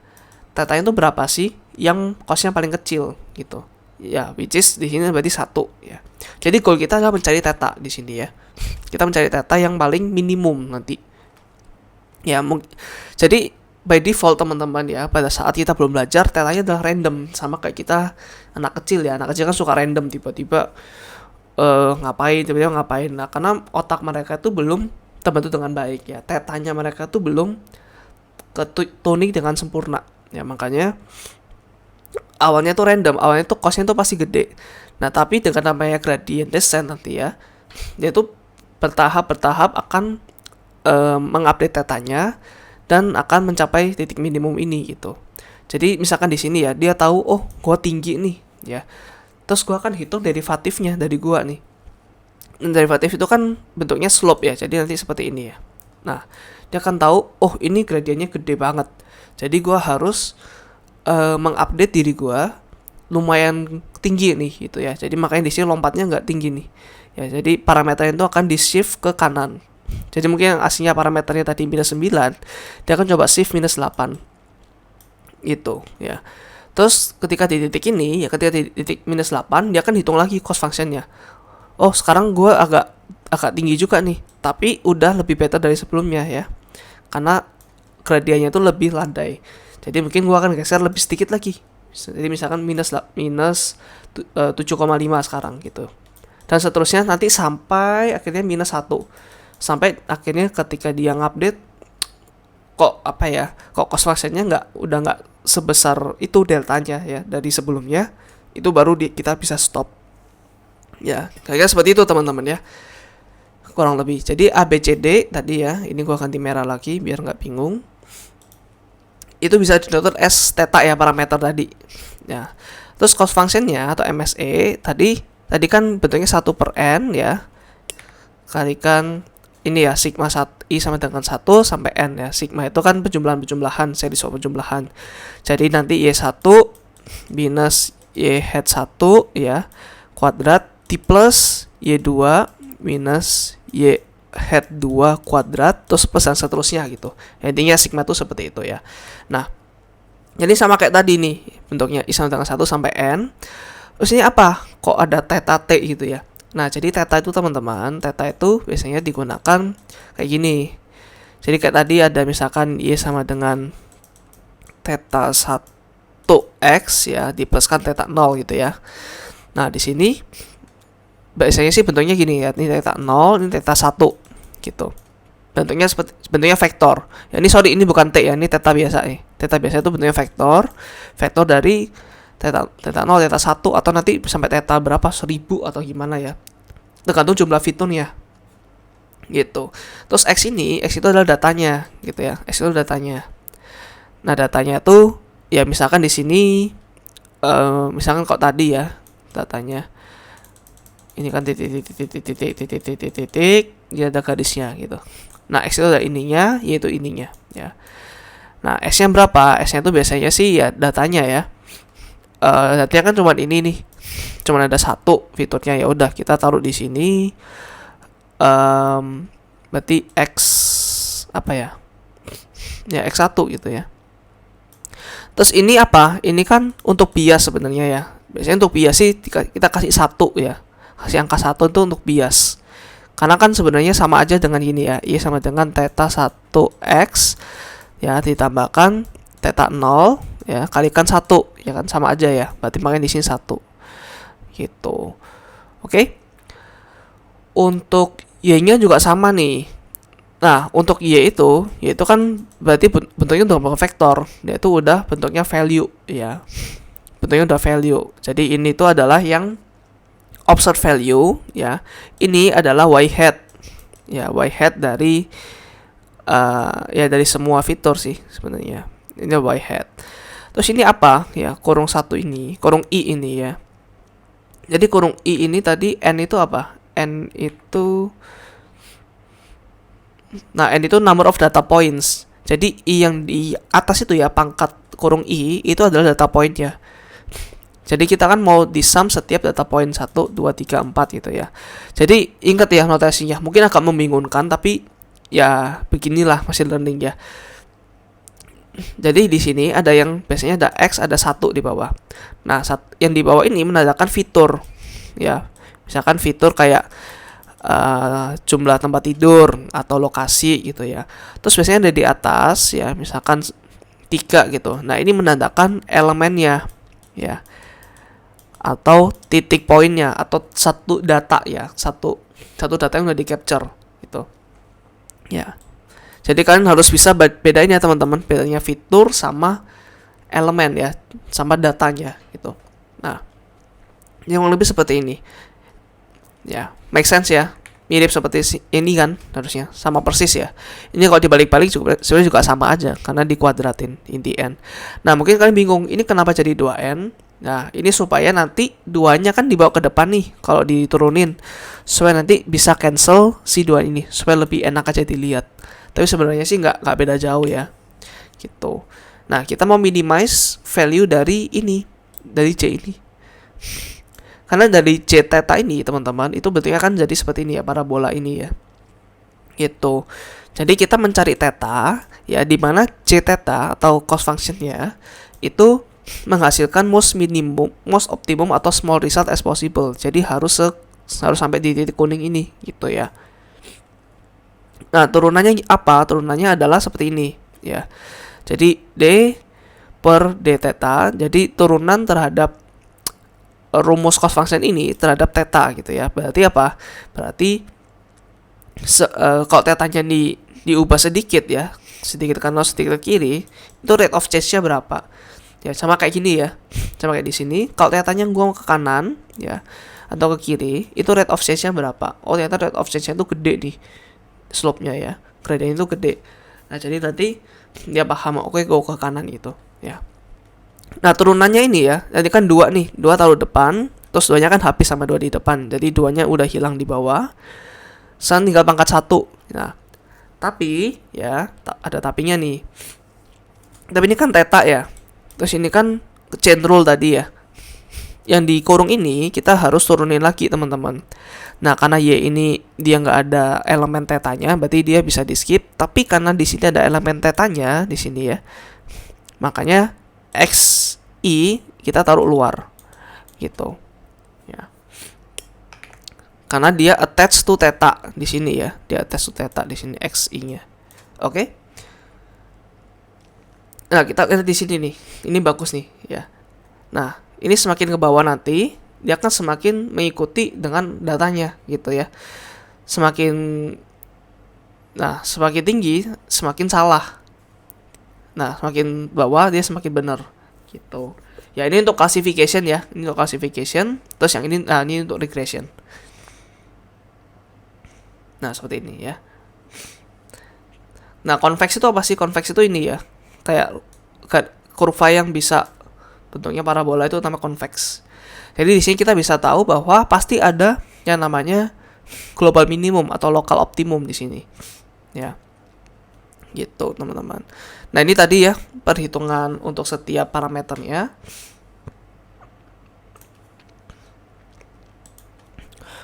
Theta itu berapa sih yang cost-nya paling kecil, gitu. Ya, which is di sini berarti 1, ya. Jadi goal kita adalah mencari theta di sini, ya. Kita mencari theta yang paling minimum nanti. Ya, jadi by default teman-teman ya, pada saat kita belum belajar, tetanya adalah random, sama kayak kita anak kecil ya. Anak kecil kan suka random, tiba-tiba ngapain. Nah, karena otak mereka itu belum terbentuk dengan baik ya. Tetanya mereka itu belum tuning dengan sempurna. Ya, makanya awalnya tuh random, awalnya tuh cost-nya tuh pasti gede. Nah, tapi dengan namanya gradient descent nanti ya, dia tuh bertahap akan mengupdate tetanya dan akan mencapai titik minimum ini gitu. Jadi misalkan di sini ya, dia tahu, oh gua tinggi nih ya. Terus gua akan hitung derivatifnya dari gua nih. Dan derivatif itu kan bentuknya slope ya. Jadi nanti seperti ini ya. Nah, dia akan tahu, oh ini gradiennya gede banget. Jadi gua harus mengupdate diri gua lumayan tinggi nih gitu ya. Jadi makanya di sini lompatnya nggak tinggi nih. Ya, jadi parameter itu akan di shift ke kanan. Jadi mungkin yang aslinya parameternya tadi minus 9, dia akan coba shift minus 8 gitu ya. Terus ketika di titik ini ya, ketika di titik minus 8, dia akan hitung lagi cost function-nya. Oh, sekarang gue agak tinggi juga nih, tapi udah lebih better dari sebelumnya ya, karena gradiennya itu lebih landai. Jadi mungkin gue akan geser lebih sedikit lagi. Jadi misalkan minus 7,5 sekarang gitu. Dan seterusnya nanti sampai akhirnya minus 1. Sampai akhirnya ketika dia ngupdate, kok cost function-nya udah nggak sebesar itu deltanya ya dari sebelumnya, itu baru kita bisa stop. Ya, kayaknya seperti itu teman-teman ya. Kurang lebih. Jadi ABCD tadi ya, ini gua ganti merah lagi biar nggak bingung. Itu bisa dinoted as theta ya, parameter tadi. Ya. Terus cost function-nya atau MSE tadi kan bentuknya 1/n ya. Kalikan ini ya, sigma I sama dengan 1 sampai N ya. Sigma itu kan penjumlahan, seri soal penjumlahan. Jadi nanti Y1 minus Y head 1 ya, kuadrat T plus Y2 minus Y head 2 kuadrat, terus plus dan seterusnya gitu. Intinya sigma itu seperti itu ya. Nah, jadi sama kayak tadi nih bentuknya I sama dengan 1 sampai N. Terus ini apa? Kok ada theta T gitu ya? Nah, jadi theta itu teman-teman, theta itu biasanya digunakan kayak gini. Jadi kayak tadi ada misalkan Y sama dengan theta 1x ya, dipluskan theta 0 gitu ya. Nah, di sini biasanya sih bentuknya gini ya, ini theta 0, ini theta 1 gitu. Bentuknya vektor. Ya, ini bukan T ya, ini theta biasa nih. Theta biasa itu bentuknya vektor. Vektor dari theta 0, theta 1 atau nanti sampai theta berapa? 1000 atau gimana ya. Tergantung jumlah fiturnya. Gitu. Terus X itu adalah datanya gitu ya. X itu datanya. Nah, datanya tuh ya misalkan di sini misalkan kok tadi ya datanya ini kan titik dia ada garisnya gitu. Nah, X itu ada ininya, yaitu ininya ya. Nah, X-nya berapa? X-nya itu biasanya sih ya datanya ya. Datanya kan cuma ini nih. Cuma ada satu fiturnya, ya udah kita taruh di sini. Berarti X apa ya? Ya X1 gitu ya. Terus ini apa? Ini kan untuk bias sebenarnya ya. Biasanya untuk bias sih kita kasih 1 ya. Kasih angka 1 itu untuk bias. Karena kan sebenarnya sama aja dengan gini ya. Y sama dengan theta 1x ya ditambahkan theta 0 ya kalikan 1 ya kan sama aja ya. Berarti makanya di sini 1. Gitu. Oke. Untuk Y-nya juga sama nih. Nah, untuk Y itu kan berarti bentuknya udah bukan vektor. Dia itu udah bentuknya value ya. Bentuknya udah value. Jadi ini tuh adalah yang observed value ya. Ini adalah Y hat. Ya, Y hat dari ya dari semua fitur sih sebenarnya. Ini Y hat. Terus ini apa? Ya, kurung 1 ini, kurung I ini ya. Jadi kurung I ini tadi N itu apa? N itu number of data points. Jadi I yang di atas itu ya, pangkat kurung I itu adalah data point-nya. Jadi kita kan mau di sum setiap data point 1, 2, 3, 4 gitu ya. Jadi ingat ya notasinya. Mungkin agak membingungkan tapi ya beginilah machine learning ya. Jadi di sini ada yang biasanya ada X, ada 1 di bawah. Nah, yang di bawah ini menandakan fitur ya. Misalkan fitur kayak jumlah tempat tidur atau lokasi gitu ya. Terus biasanya ada di atas ya, misalkan 3 gitu. Nah, ini menandakan elemennya ya. Atau titik poinnya atau satu data ya. Satu data yang udah di capture gitu. Ya. Jadi kalian harus bisa bedain ya teman-teman, bedanya fitur sama elemen ya, sama datanya gitu. Nah, yang lebih seperti ini. Ya, make sense ya. Mirip seperti ini kan harusnya, sama persis ya. Ini kalau dibalik-balik sebenarnya juga sama aja karena dikuadratin in the end. Nah, mungkin kalian bingung, ini kenapa jadi 2n? Nah, ini supaya nanti 2-nya kan dibawa ke depan nih kalau diturunin. Supaya nanti bisa cancel si 2 ini, supaya lebih enak aja dilihat. Tapi sebenarnya sih nggak beda jauh ya. Gitu. Nah, kita mau minimize value dari ini, dari J ini. Karena dari J theta ini teman-teman itu bentuknya kan jadi seperti ini ya, parabola ini ya. Gitu. Jadi kita mencari theta ya, di mana J theta atau cost functionnya itu menghasilkan most optimum atau small result as possible. Jadi harus sampai di titik kuning ini gitu ya. Nah, turunannya apa? Turunannya adalah seperti ini ya. Jadi D per D theta, jadi turunan terhadap rumus cost function ini terhadap theta gitu ya. Berarti apa? Berarti kalau tetanya diubah sedikit ya, sedikit ke kanan sedikit ke kiri, itu rate of change-nya berapa? Ya sama kayak gini ya. Sama kayak di sini, kalau tetanya gua ke kanan ya atau ke kiri, itu rate of change-nya berapa? Oh, ternyata rate of change-nya itu gede nih. Slope-nya ya. Gradient itu gede. Nah, jadi nanti dia paham, oke, gua ke kanan gitu ya. Nah, turunannya ini ya, nanti kan 2 nih, 2 taruh depan, terus 2-nya kan habis sama 2 di depan, jadi 2-nya udah hilang di bawah, sekarang tinggal pangkat 1. Nah, tapi, ya, ada tapinya nih, tapi ini kan theta ya, terus ini kan chain rule tadi ya, yang di kurung ini kita harus turunin lagi teman-teman. Nah, karena Y ini dia nggak ada elemen tetanya, berarti dia bisa di skip, tapi karena di sini ada elemen tetanya, di sini ya, makanya XI kita taruh luar gitu ya. karena dia attach to theta di sini ya, dia attach to theta di sini xi-nya. Oke. Nah, kita lihat di sini nih. Ini bagus nih ya. Nah, ini semakin ke bawah nanti dia akan semakin mengikuti dengan datanya gitu ya. Semakin tinggi semakin salah. Nah, semakin bawah dia semakin benar gitu. Ya, ini untuk classification ya. Ini untuk classification. Terus yang ini untuk regression. Nah, seperti ini ya. Nah, convex itu apa sih? Convex itu ini ya. Kayak kurva yang bisa bentuknya parabola itu nama convex. Jadi di sini kita bisa tahu bahwa pasti ada yang namanya global minimum atau local optimum di sini. Ya. Gitu, teman-teman. Nah, ini tadi ya perhitungan untuk setiap parameternya.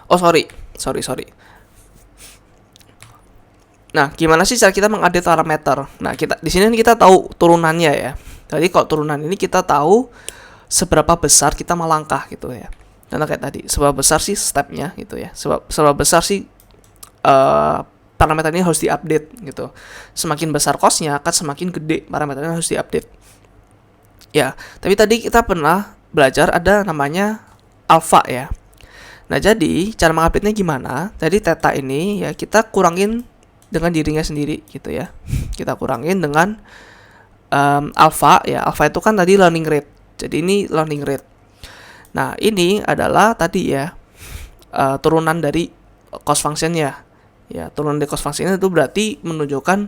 Oh, sorry. Nah, gimana sih cara kita mengupdate parameter? Nah, di sini kita tahu turunannya ya. Jadi kalau turunan ini kita tahu seberapa besar kita melangkah gitu ya. Karena kayak tadi, seberapa besar sih stepnya gitu ya. Seberapa besar sih parameter ini harus diupdate gitu. Semakin besar cost-nya akan semakin gede parameternya harus diupdate. Ya, tapi tadi kita pernah belajar ada namanya alpha ya. Nah, jadi cara mengupdate-nya gimana? Jadi theta ini ya kita kurangin dengan dirinya sendiri gitu ya. Kita kurangin dengan alpha ya. Alpha itu kan tadi learning rate. Jadi ini learning rate. Nah, ini adalah tadi ya turunan dari cost function-nya. Ya, turunan dari cost function itu berarti menunjukkan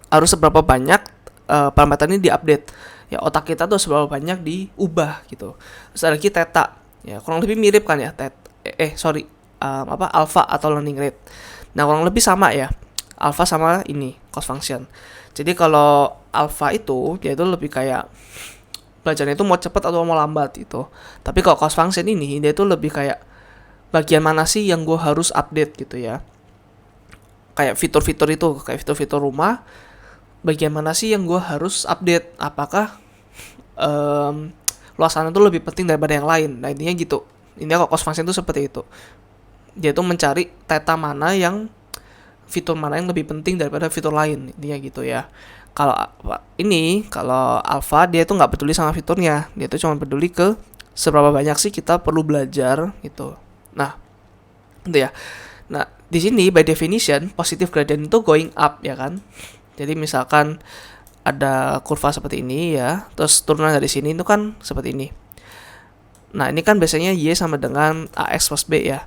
harus seberapa banyak parameter ini diupdate. Ya, otak kita tuh seberapa banyak diubah gitu. Terus ada lagi theta. Ya, kurang lebih mirip kan ya alpha atau learning rate. Nah, kurang lebih sama ya. Alpha sama ini cost function. Jadi kalau alpha itu dia itu lebih kayak belajarnya itu mau cepat atau mau lambat gitu. Tapi kalau cost function ini dia itu lebih kayak bagian mana sih yang gue harus update gitu ya. Kayak fitur-fitur itu, kayak fitur-fitur rumah, bagian mana sih yang gue harus update? Apakah luasannya itu lebih penting daripada yang lain? Nah, intinya gitu. Intinya kalau cost function itu seperti itu. Dia itu mencari theta mana yang fitur mana yang lebih penting daripada fitur lain. Intinya gitu ya. Kalau alpha dia itu nggak peduli sama fiturnya. Dia itu cuma peduli ke seberapa banyak sih kita perlu belajar gitu. Nah, itu ya. Nah, di sini by definition positive gradient itu going up ya kan. Jadi misalkan ada kurva seperti ini ya, terus turunan dari sini itu kan seperti ini. Nah, ini kan biasanya Y sama dengan AX plus B ya.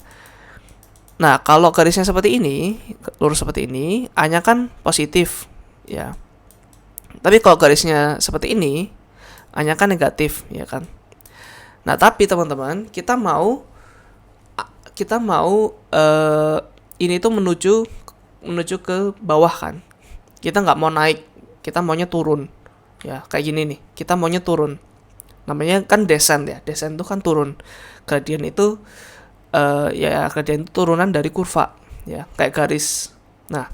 Nah, kalau garisnya seperti ini, lurus seperti ini, A-nya kan positif ya. Tapi kalau garisnya seperti ini, A-nya kan negatif ya kan. Nah, tapi teman-teman, kita mau ini tuh menuju ke bawah kan. Kita nggak mau naik, kita maunya turun. Ya, kayak gini nih. Kita maunya turun. Namanya kan descent ya. Descent itu kan turun. Gradient itu gradient itu turunan dari kurva ya, kayak garis. Nah,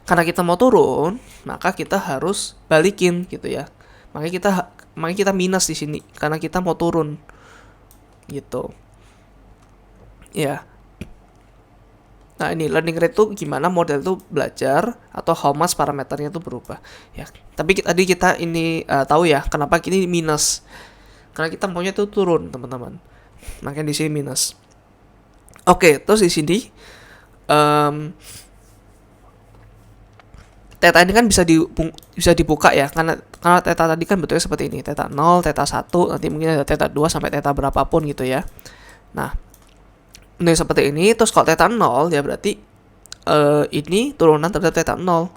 karena kita mau turun, maka kita harus balikin gitu ya. Makanya kita minus di sini karena kita mau turun. Gitu. Ya. Nah, ini learning rate tuh gimana model tuh belajar atau how much parameternya tuh berubah. Ya. Tapi tadi kita ini tahu ya kenapa ini minus. Karena kita maunya tuh turun, teman-teman. Makanya di sini minus. Oke, terus di sini theta ini kan bisa dibuka ya, karena theta tadi kan bentuknya seperti ini, theta 0, theta 1, nanti mungkin ada theta 2 sampai theta berapapun gitu ya. Nah, ini seperti ini, terus kalau theta 0 ya berarti ini turunan terhadap theta 0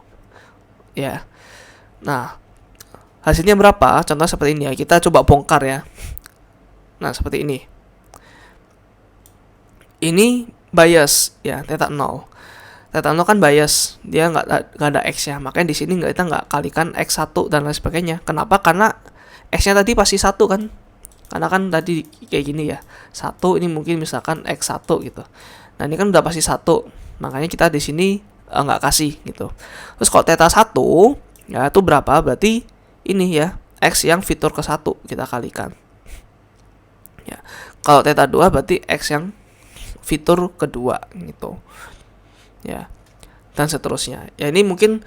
ya. Nah, hasilnya berapa? Contoh seperti ini ya, kita coba bongkar ya. Nah, seperti ini. Ini bias ya, theta 0. Theta 0 kan bias, dia nggak ada x ya, makanya di sini kita nggak kalikan x1 dan lain sebagainya. Kenapa? Karena x-nya tadi pasti 1 kan. Karena kan tadi kayak gini ya, 1 ini mungkin misalkan x1 gitu. Nah, ini kan udah pasti 1, makanya kita di sini nggak kasih gitu. Terus kalau theta 1 ya itu berapa? Berarti ini ya, x yang fitur ke 1 kita kalikan ya. Kalau theta 2 berarti x yang fitur kedua gitu ya, dan seterusnya ya. Ini mungkin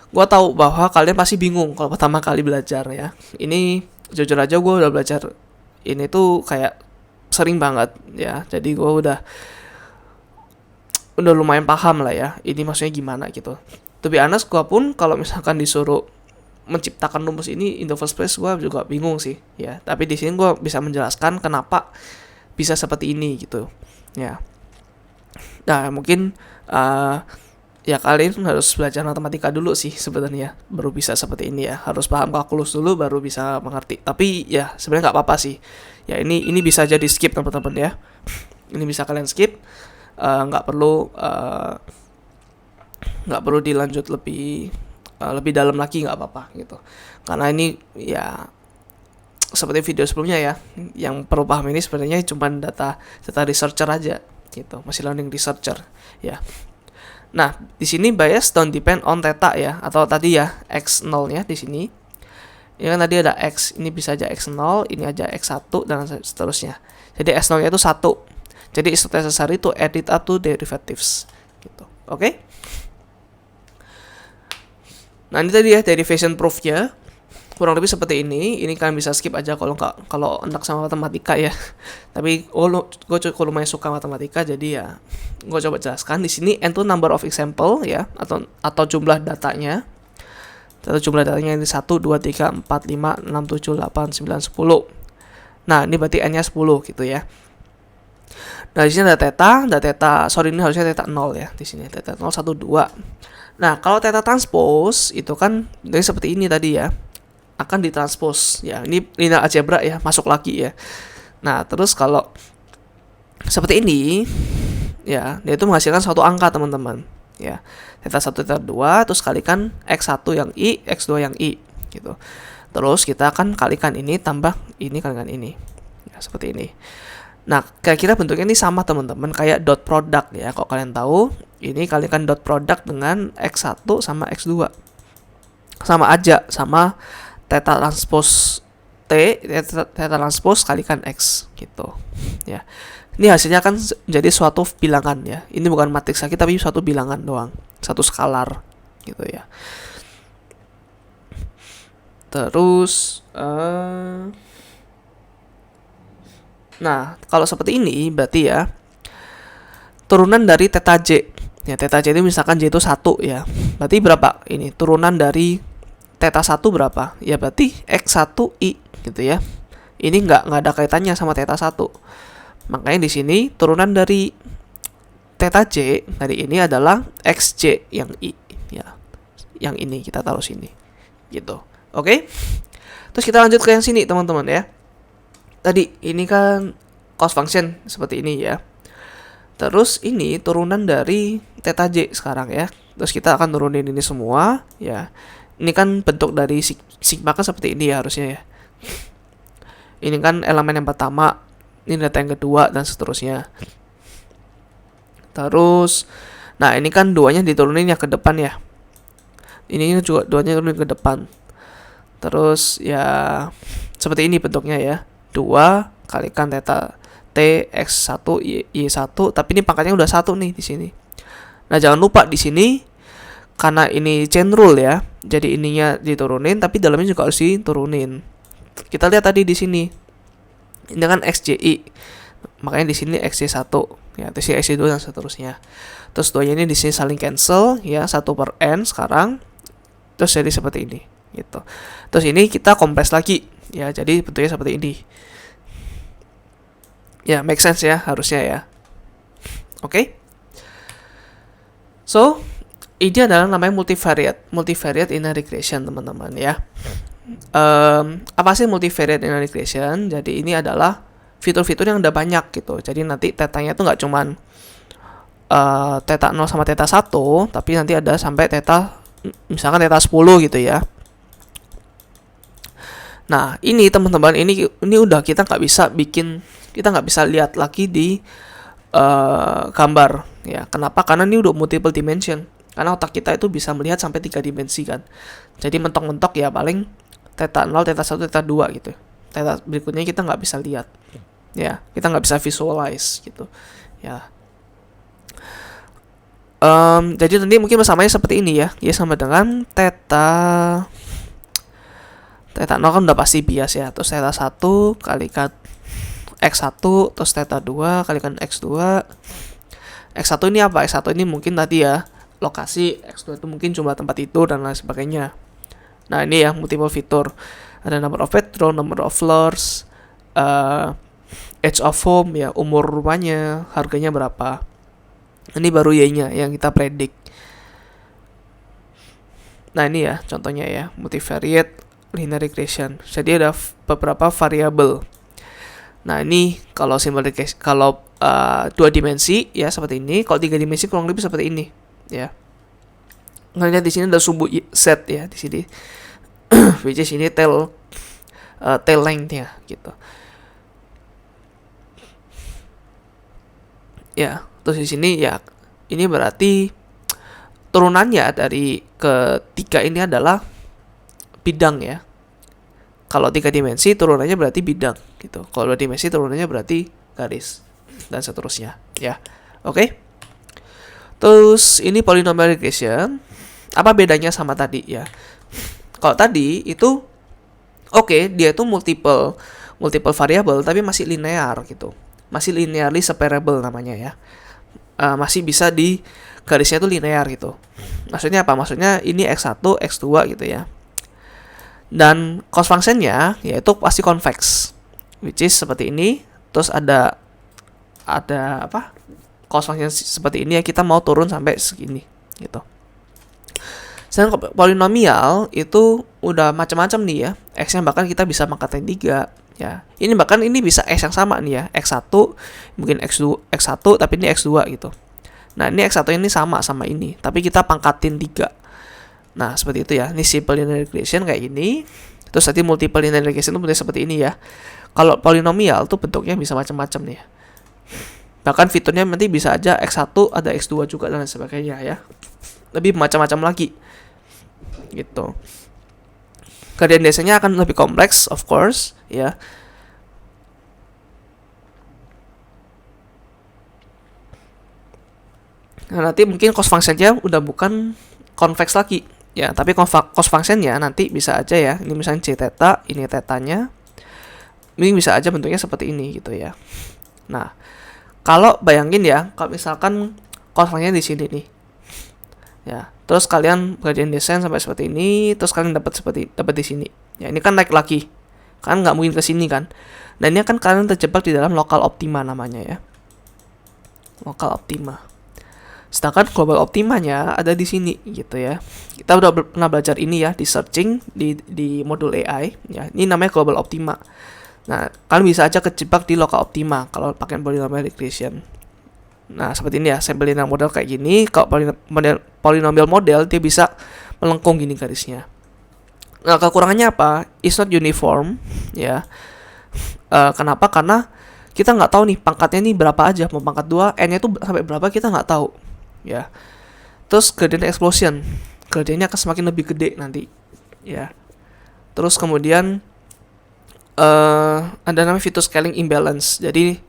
gue tahu bahwa kalian pasti bingung kalau pertama kali belajar ya. Ini jujur aja gue udah belajar ini tuh kayak sering banget ya, jadi gue udah lumayan paham lah ya ini maksudnya gimana gitu. To be honest, gue pun kalau misalkan disuruh menciptakan rumus ini in the first place gue juga bingung sih ya, tapi di sini gue bisa menjelaskan kenapa bisa seperti ini gitu ya. Nah mungkin ya kalian harus belajar matematika dulu sih sebenarnya baru bisa seperti ini ya, harus paham kalkulus dulu baru bisa mengerti. Tapi ya sebenarnya nggak apa-apa sih ya, ini bisa jadi skip teman-teman ya, ini bisa kalian skip, nggak perlu dilanjut lebih dalam lagi, nggak apa-apa gitu, karena ini ya seperti video sebelumnya ya, yang perlu paham ini sebenarnya cuma data researcher aja gitu, masih learning researcher ya. Nah di sini bias don't depend on theta ya, atau tadi ya x0 nya di sini. Ini kan tadi ada x, ini bisa aja x0, ini aja x1 dan seterusnya. Jadi x0 nya itu 1. Jadi it's necessary to add it up to derivatives gitu. Oke? Nah ini tadi ya derivation proof-nya, kurang lebih seperti ini. Ini kalian bisa skip aja kalau enak sama matematika ya. Tapi gue lumayan suka matematika, jadi ya gue coba jelaskan. Di sini n itu number of example ya, atau jumlah datanya. Atau jumlah datanya ini 1, 2, 3, 4, 5, 6, 7, 8, 9, 10. Nah ini berarti n-nya 10 gitu ya. Nah di sini ada theta, sorry ini harusnya theta 0 ya. Di sini theta 0, 1, 2. Nah, kalau theta transpose itu kan dari seperti ini tadi ya, akan ditranspose ya. Ini linear algebra ya, masuk lagi ya. Nah, terus kalau seperti ini ya, dia itu menghasilkan suatu angka teman-teman ya. Theta 1, theta 2, terus kalikan x1 yang i, x2 yang i gitu. Terus kita akan kalikan ini tambah ini kalikan ini. Ya, seperti ini. Nah, kira-kira bentuknya ini sama teman-teman, kayak dot product ya. Kalau kalian tahu, ini kalikan dot product dengan x1 sama x2. Sama aja, sama theta transpose t, theta transpose kalikan x gitu. Ya. Ini hasilnya kan jadi suatu bilangan ya. Ini bukan matriks lagi tapi suatu bilangan doang, satu skalar gitu ya. Terus nah, kalau seperti ini berarti ya turunan dari theta j. Ya, theta j itu misalkan j itu 1 ya. Berarti berapa? Ini turunan dari theta 1 berapa? Ya berarti x1i gitu ya. Ini nggak ada kaitannya sama theta 1. Makanya di sini turunan dari theta j dari ini adalah xj yang i ya. Yang ini kita taruh sini. Gitu. Oke? Terus kita lanjut ke yang sini teman-teman ya. Tadi ini kan cost function seperti ini ya. Terus ini turunan dari theta j sekarang ya. Terus kita akan turunin ini semua ya. Ini kan bentuk dari sigma kan seperti ini ya harusnya ya. Ini kan elemen yang pertama, ini data yang kedua dan seterusnya. Terus nah ini kan duanya diturunin ya ke depan ya. Ini juga duanya turunin ke depan. Terus ya seperti ini bentuknya ya. 2 kalikan theta t x1 y1, tapi ini pangkatnya udah 1 nih di sini. Nah, jangan lupa di sini karena ini chain rule ya. Jadi ininya diturunin tapi dalamnya juga harus diturunin. Kita lihat tadi di sini. Ini kan xji. Makanya di sini xj1 ya, terus xj2 dan seterusnya. Terus duanya ini di sini saling cancel ya, 1 per n sekarang. Terus jadi seperti ini gitu. Terus ini kita kompres lagi ya, jadi bentuknya seperti ini. Ya, make sense ya harusnya ya. Oke. So, ini adalah namanya multivariate linear regression teman-teman ya. Apa sih multivariate linear regression? Jadi ini adalah fitur-fitur yang udah banyak gitu. Jadi nanti tetanya itu nggak cuman theta 0 sama theta 1, tapi nanti ada sampai theta misalkan theta 10 gitu ya. Nah, ini teman-teman, ini udah kita nggak bisa lihat lagi di gambar ya. Kenapa? Karena ini udah multiple dimension. Karena otak kita itu bisa melihat sampai 3 dimensi kan. Jadi mentok-mentok ya paling theta 0, theta 1, theta 2 gitu. Theta berikutnya kita nggak bisa lihat. Ya, kita nggak bisa visualize gitu. Ya. Jadi nanti mungkin samanya seperti ini ya. Ya sama dengan theta 0 kan udah pasti bias ya. Terus theta 1 kalikan X1, terus theta 2 kalikan X2. X1 ini apa? X1 ini mungkin tadi ya lokasi, X2 itu mungkin jumlah tempat tidur dan lain sebagainya. Nah ini ya multiple fitur. Ada number of bedroom, number of floors, age of home ya, umur rumahnya, harganya berapa. Ini baru Y-nya yang kita predik. Nah ini ya contohnya ya, multivariate linear regression. Jadi ada beberapa variabel. Nah ini kalau simple regression, kalau 2 dimensi ya seperti ini, kalau 3 dimensi kurang lebih seperti ini ya. Nah, di sini ada sumbu Z ya di sini. Which is ini tail length-nya gitu. Ya, terus di sini ya ini berarti turunannya dari ketiga ini adalah bidang ya. Kalau 3 dimensi turunannya berarti bidang gitu. Kalau 2 dimensi turunannya berarti garis dan seterusnya ya. Oke. Terus ini polynomial regression. Apa bedanya sama tadi ya? Kalau tadi itu dia itu multiple variable tapi masih linear gitu. Masih linearly separable namanya ya. Masih bisa di garisnya itu linear gitu. Maksudnya apa? Maksudnya ini X1, X2 gitu ya. Dan cost functionnya yaitu pasti convex, which is seperti ini. Terus ada apa? Cost function seperti ini ya, kita mau turun sampai segini gitu. Sedangkan polinomial itu udah macam-macam nih ya. X-nya bahkan kita bisa pangkatin 3 ya. Ini bahkan ini bisa X yang sama nih ya. X1 mungkin X1 tapi ini X2 gitu. Nah, ini X1 ini sama ini, tapi kita pangkatin 3. Nah, seperti itu ya. Ini simple linear regression kayak gini. Terus nanti multiple linear regression itu bentuknya seperti ini ya. Kalau polinomial tuh bentuknya bisa macam-macam nih ya. Bahkan fiturnya nanti bisa aja X1 ada X2 juga dan sebagainya ya. Lebih macam-macam lagi. Gitu. Gradient descent-nya akan lebih kompleks of course ya. Nah, nanti mungkin cost function-nya udah bukan convex lagi ya, tapi cost function-nya nanti bisa aja ya. Ini misalnya C theta, ini theta-nya. Ini bisa aja bentuknya seperti ini gitu ya. Nah, kalau bayangin ya, kalau misalkan cost function-nya di sini nih. Ya, terus kalian gradient descent sampai seperti ini, terus kalian dapat di sini. Ya, ini kan naik lagi. Kan nggak mungkin ke sini kan. Dan ini kan kalian terjebak di dalam lokal optima namanya ya. Lokal optima. Sedangkan global optimanya ada di sini gitu ya. Kita udah pernah belajar ini ya di searching di modul AI ya. Ini namanya global optima. Nah, kalian bisa aja kejebak di lokal optima kalau pakai polynomial regression. Nah, seperti ini ya, sample linear model kayak gini. Kalau polynomial model dia bisa melengkung gini garisnya. Nah, kekurangannya apa? It's not uniform ya. Kenapa? Karena kita nggak tahu nih pangkatnya nih berapa aja. Mau pangkat 2, n-nya itu sampai berapa kita nggak tahu ya. Terus gradient explosion, gradientnya akan semakin lebih gede nanti ya. Terus kemudian ada namanya fitur scaling imbalance. Jadi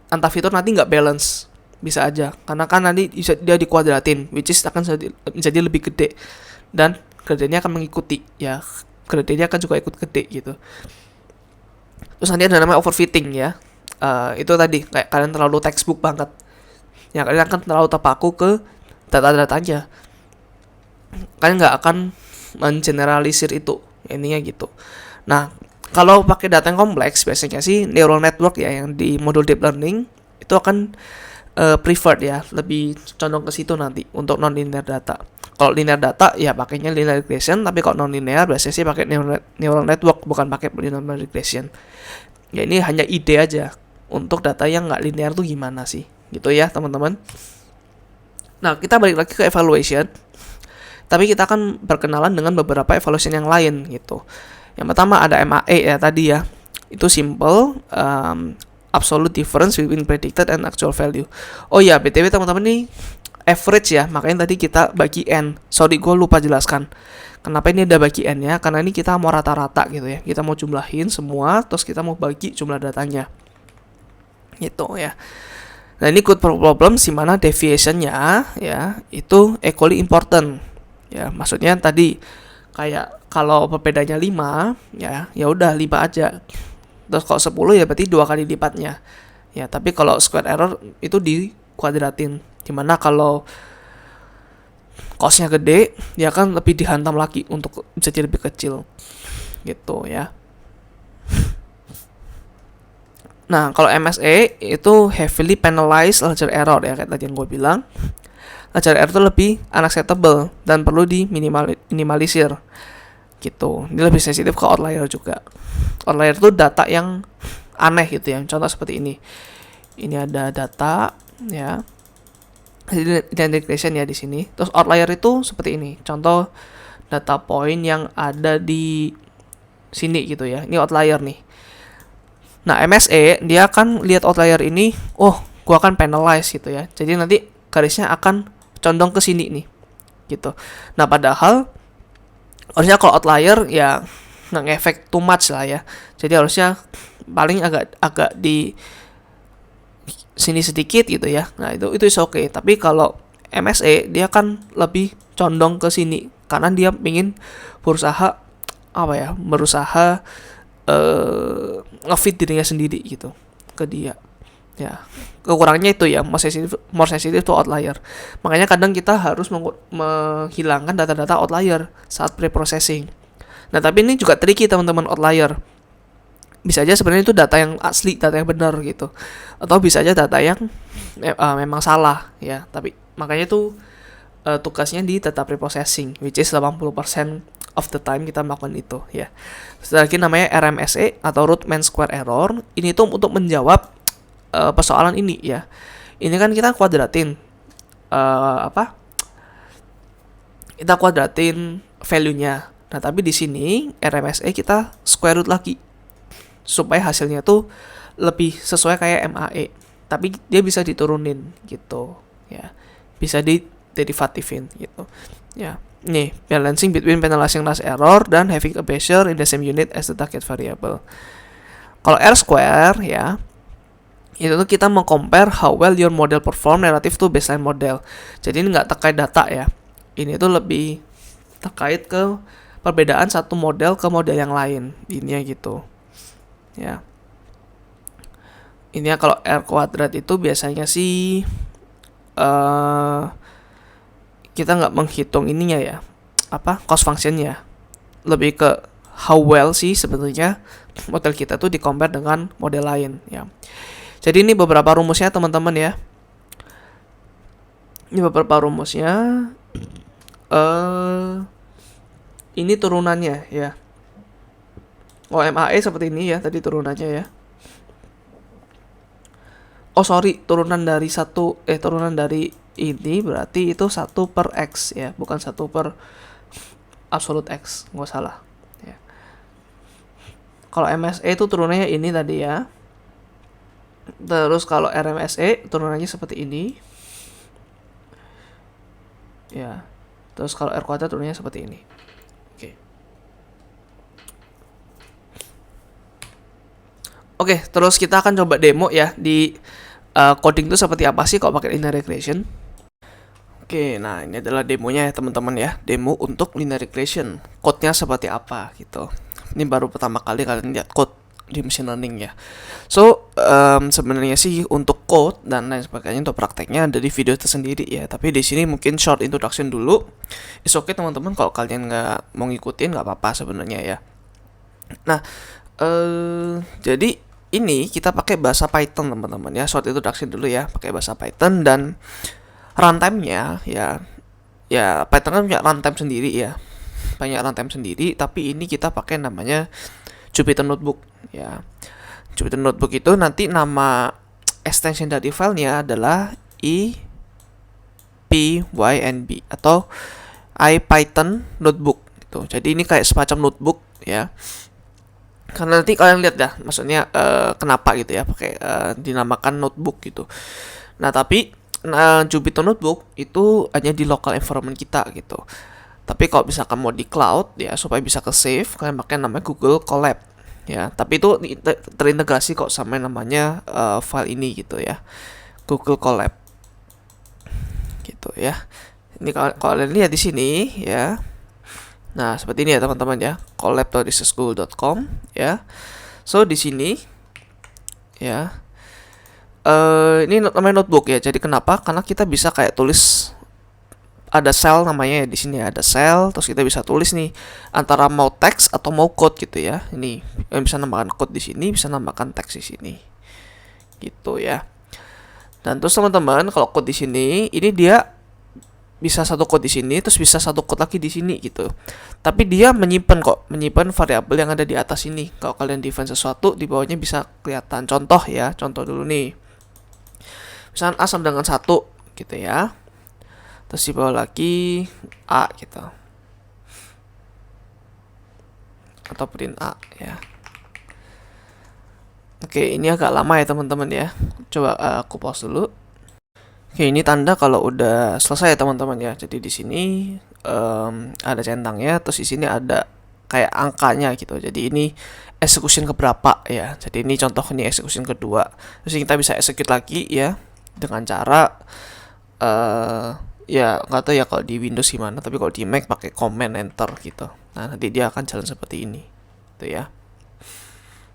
antar fitur nanti nggak balance, bisa aja karena kan nanti bisa dia dikuadratin, which is akan jadi lebih gede dan gradientnya akan mengikuti ya. Gradientnya akan juga ikut gede gitu. Terus nanti ada namanya overfitting ya. Itu tadi kayak kalian terlalu textbook banget ya, kalian akan terlalu terpaku ke data-datanya, kalian nggak akan mengeneralisir itu intinya gitu. Nah, kalau pakai data yang kompleks biasanya sih neural network ya yang di modul deep learning itu akan preferred ya, lebih condong ke situ nanti untuk non linear data. Kalau linear data ya pakainya linear regression, tapi kalau non linear biasanya sih pakai neural network, bukan pakai linear regression. Ya ini hanya ide aja untuk data yang nggak linear tuh gimana sih gitu ya teman-teman. Nah, kita balik lagi ke evaluation, tapi kita akan berkenalan dengan beberapa evaluation yang lain gitu. Yang pertama ada MAE ya tadi ya, itu simple absolute difference between predicted and actual value. Oh ya, BTW teman-teman nih average ya, makanya tadi kita bagi N. Sorry, gue lupa jelaskan kenapa ini ada bagi N ya, karena ini kita mau rata-rata gitu ya. Kita mau jumlahin semua, terus kita mau bagi jumlah datanya gitu ya. Nah, ini good problem di mana deviationnya ya itu equally important. Ya, maksudnya tadi kayak kalau perbedaannya 5 ya ya udah 5 aja. Terus kalau 10 ya berarti 2 kali lipatnya. Ya, tapi kalau square error itu dikuadratin. Dimana kalau costnya gede, dia kan lebih dihantam lagi untuk bisa jadi lebih kecil. Gitu ya. Nah, kalau MSA itu heavily penalize larger error ya, kayak tadi yang gue bilang. Larger error itu lebih unacceptable dan perlu diminimalisir. Gitu. Ini lebih sensitif ke outlier juga. Outlier itu data yang aneh gitu ya. Contoh seperti ini. Ini ada data ya. Identification ya di sini. Terus outlier itu seperti ini. Contoh data point yang ada di sini gitu ya. Ini outlier nih. Nah, MSA dia akan lihat outlier ini, oh, gua akan penalize gitu ya. Jadi nanti garisnya akan condong ke sini nih. Gitu. Nah, padahal harusnya kalau outlier ya nggak ngefek too much lah ya. Jadi harusnya paling agak di sini sedikit gitu ya. Nah, itu is okay. Tapi kalau MSA dia kan lebih condong ke sini karena dia ingin berusaha ngefit dirinya sendiri gitu ke dia. Ya, kekurangannya itu ya, more sensitive to outlier. Makanya kadang kita harus menghilangkan data-data outlier saat pre-processing. Nah, tapi ini juga tricky teman-teman, outlier. Bisa aja sebenarnya itu data yang asli, data yang benar gitu. Atau bisa aja data yang memang salah ya. Tapi makanya itu tugasnya di data pre-processing, which is 80% of the time kita melakukan itu ya. Setelah lagi namanya RMSE atau root mean square error. Ini tuh untuk menjawab persoalan ini ya. Ini kan kita kuadratin kita kuadratin value-nya. Nah, tapi di sini RMSE kita square root lagi supaya hasilnya tuh lebih sesuai kayak MAE. Tapi dia bisa diturunin gitu ya. Bisa diderivatifin gitu. Ya. Nih, balancing between penalizing large error dan having a measure in the same unit as the target variable. Kalau R square ya, itu tuh kita compare how well your model perform relative to baseline model. Jadi ini nggak terkait data ya. Ini tuh lebih terkait ke perbedaan satu model ke model yang lain. Ini gitu. Ya. Ini ya kalau R kuadrat itu biasanya sih kita nggak menghitung ininya ya, cost functionnya, lebih ke how well sih sebenarnya model kita tuh di compare dengan model lain ya. Jadi ini beberapa rumusnya teman-teman ya. Ini beberapa rumusnya. Ini turunannya ya. MAE seperti ini ya tadi turunannya ya. Turunan dari ini berarti itu 1 per X ya, bukan 1 per absolute X, nggak salah ya. Kalau MSE itu turunannya ini tadi ya. Terus kalau RMSE turunannya seperti ini ya. Terus kalau R kuadrat turunannya seperti ini. Oke, terus kita akan coba demo ya di coding itu seperti apa sih kalau pakai linear regression. Oke, nah ini adalah demonya ya teman-teman ya. Demo untuk linear regression. Code-nya seperti apa gitu. Ini baru pertama kali kalian lihat code di machine learning ya. So, sebenarnya sih untuk code dan lain sebagainya untuk prakteknya ada di video tersendiri ya. Tapi di sini mungkin short introduction dulu. It's okay teman-teman kalau kalian nggak mau ngikutin nggak apa-apa sebenarnya ya. Nah, jadi ini kita pakai bahasa Python teman-teman ya. Short introduction dulu ya, pakai bahasa Python dan runtime-nya ya Python kan punya runtime sendiri ya. Banyak runtime sendiri, tapi ini kita pakai namanya Jupyter Notebook ya. Jupyter Notebook itu nanti nama extension dari filenya adalah IPYNB atau IPython Notebook gitu. Jadi ini kayak semacam notebook ya. Karena nanti kalian lihat dah, maksudnya kenapa gitu ya pakai dinamakan notebook gitu. Nah, tapi Jupyter Notebook itu hanya di local environment kita gitu. Tapi kalau misalkan mau di cloud ya supaya bisa ke save, kalian pakai namanya Google Colab ya. Tapi itu terintegrasi kok sama namanya file ini gitu ya. Google Colab. Gitu ya. Ini kalau kalian lihat di sini ya. Nah, seperti ini ya teman-teman ya. collab.researchgoogle.com ya. So, di sini ya. Ini namanya notebook ya. Jadi kenapa? Karena kita bisa kayak tulis, ada cell namanya ya di sini, ada cell, terus kita bisa tulis nih antara mau teks atau mau code gitu ya. Ini bisa nambahkan code di sini, bisa nambahkan teks di sini. Gitu ya. Dan terus teman-teman, kalau code di sini, ini dia bisa satu code di sini, terus bisa satu code lagi di sini gitu. Tapi dia menyimpan variabel yang ada di atas ini. Kalau kalian define sesuatu, di bawahnya bisa kelihatan. Contoh ya, contoh dulu nih. Misalnya A sama dengan 1 gitu ya. Terus di bawah lagi A gitu. Atau print A ya. Oke, ini agak lama ya teman-teman ya. Coba aku pause dulu. Oke, ini tanda kalau udah selesai ya teman-teman ya. Jadi di sini ada centangnya, terus di sini ada kayak angkanya gitu. Jadi ini execution keberapa ya. Jadi ini contoh ini execution kedua. Terus kita bisa execute lagi ya dengan cara ya nggak tahu ya kalau di Windows gimana, tapi kalau di Mac pakai command enter gitu. Nah, nanti dia akan jalan seperti ini. Gitu ya.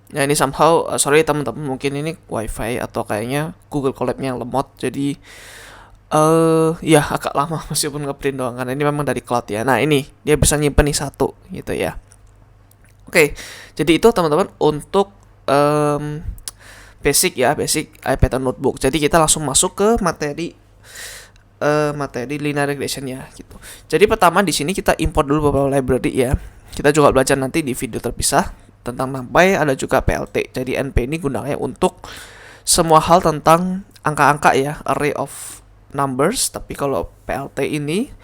Nah, ini somehow sorry teman-teman, mungkin ini wifi atau kayaknya Google Colab-nya yang lemot, jadi ya agak lama meskipun ngeprint doang karena ini memang dari cloud ya. Nah, ini dia bisa nyimpen nih satu gitu ya. Oke, jadi itu teman-teman untuk basic IPython notebook. Jadi kita langsung masuk ke materi linear regression-nya gitu. Jadi pertama di sini kita import dulu beberapa library ya. Kita juga belajar nanti di video terpisah tentang NumPy, ada juga PLT. Jadi NP ini gunanya untuk semua hal tentang angka-angka ya, array of numbers. Tapi kalau PLT ini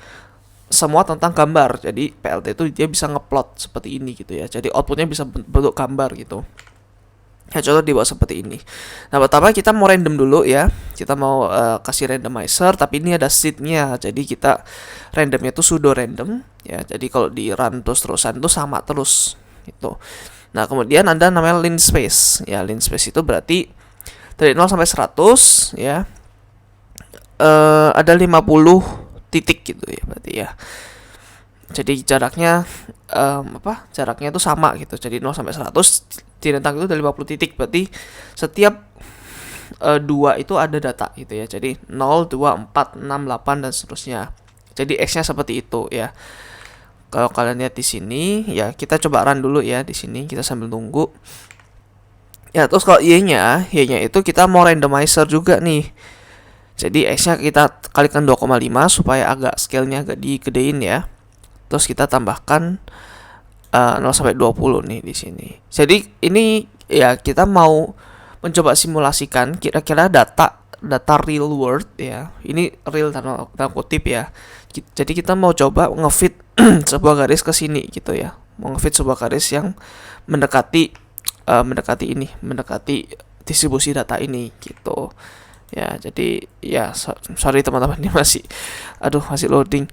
semua tentang gambar. Jadi PLT itu dia bisa ngeplot seperti ini gitu ya. Jadi outputnya bisa bentuk gambar gitu. Ya, contoh dibuat seperti ini. Nah, pertama kita mau random dulu ya. Kita mau kasih randomizer, tapi ini ada seed-nya. Jadi kita randomnya itu pseudo random ya. Jadi kalau di run terus-terusan itu sama terus gitu. Nah, kemudian ada namanya linspace. Ya, linspace itu berarti dari 0 sampai 100 ya. Ada 50 titik gitu ya berarti ya. Jadi jaraknya jaraknya itu sama gitu. Jadi 0 sampai 100 di rentang itu ada 50 titik. Berarti setiap 2 itu ada data gitu ya. Jadi 0, 2, 4, 6, 8 dan seterusnya. Jadi X-nya seperti itu ya. Kalau kalian lihat di sini, ya kita coba run dulu ya di sini, kita sambil tunggu. Ya, terus kalau Y-nya itu kita mau randomizer juga nih. Jadi X-nya kita kalikan 2,5 supaya agak scale-nya agak digedein ya. Terus kita tambahkan 0 sampai 20 nih di sini. Jadi ini ya kita mau mencoba simulasikan kira-kira data real world ya. Ini real tanda kutip ya. Jadi kita mau coba ngefit sebuah garis ke sini gitu ya. Mau ngefit sebuah garis yang mendekati distribusi data ini gitu. Ya, jadi ya sorry teman-teman, ini masih loading.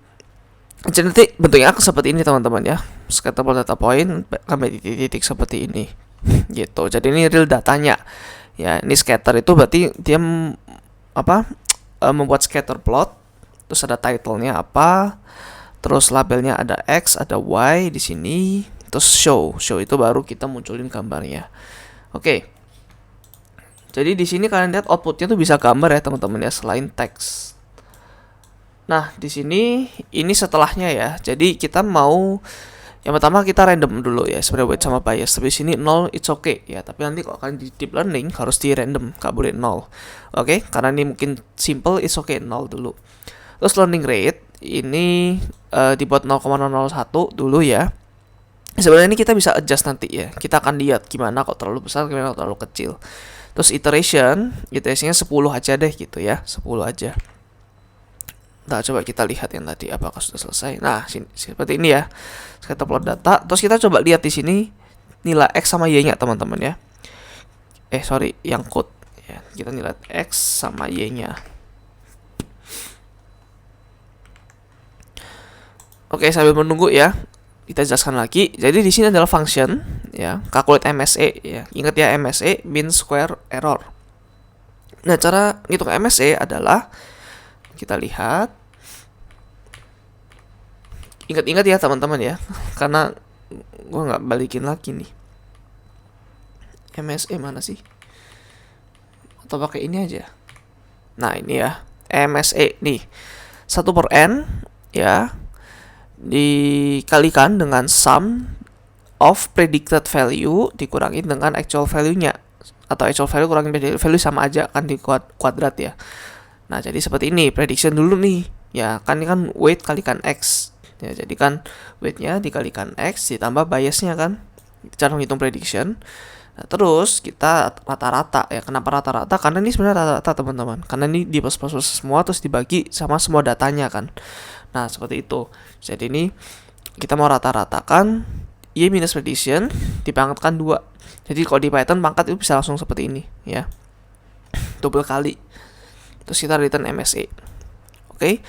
Jadi nanti bentuknya akan seperti ini teman-teman ya. Scatterplot data point sampai titik-titik seperti ini. Gitu. Jadi ini real datanya. Ya, ini scatter itu berarti dia membuat scatter plot. Terus ada title-nya apa, terus labelnya ada X, ada Y di sini, terus show itu baru kita munculin gambarnya. Oke. Jadi di sini kalian lihat outputnya tuh bisa gambar ya teman-teman ya, selain teks. Nah, di sini ini setelahnya ya. Jadi kita mau yang pertama kita random dulu ya, sebenarnya weight sama bias. Tapi sini 0 it's okay ya, tapi nanti kalau kalian di deep learning harus di random, nggak boleh 0. Oke, karena ini mungkin simple, it's okay 0 dulu. Terus learning rate ini dibuat 0,001 dulu ya. Sebenarnya ini kita bisa adjust nanti ya. Kita akan lihat gimana kalau terlalu besar, gimana kalau terlalu kecil. Terus iterasinya 10 aja deh gitu ya, 10 aja. Nah, coba kita lihat yang tadi apakah sudah selesai. Nah, seperti ini ya. Kita plot data, terus kita coba lihat di sini nilai X sama Y-nya teman-teman ya. Yang code ya. Kita nilai X sama Y-nya. Oke, sambil menunggu ya, kita jelaskan lagi. Jadi di sini adalah function ya, calculate MSE ya. Ingat ya, MSE mean square error. Nah, cara ngitung MSE adalah kita lihat, ingat-ingat ya teman-teman ya, karena gue nggak balikin lagi nih. MSE mana sih? Atau pakai ini aja. Nah, ini ya, MSE nih, 1/n ya, dikalikan dengan sum of predicted value dikurangin dengan actual value-nya, atau actual value kurangin predicted value sama aja kan, di kuadrat ya. Nah, jadi seperti ini, prediction dulu nih. Ya, kan ini kan weight kalikan X. Ya, jadi kan weight-nya dikalikan X ditambah bias-nya kan. Cara menghitung prediction. Nah, terus kita rata-rata ya. Kenapa rata-rata? Karena ini sebenarnya rata-rata teman-teman. Karena ini di proses semua terus dibagi sama semua datanya kan. Nah, seperti itu. Jadi ini kita mau rata-ratakan Y minus prediction dipangkatkan 2. Jadi kalau di Python pangkat itu bisa langsung seperti ini ya. Double kali. Terus kita return MSE. Oke.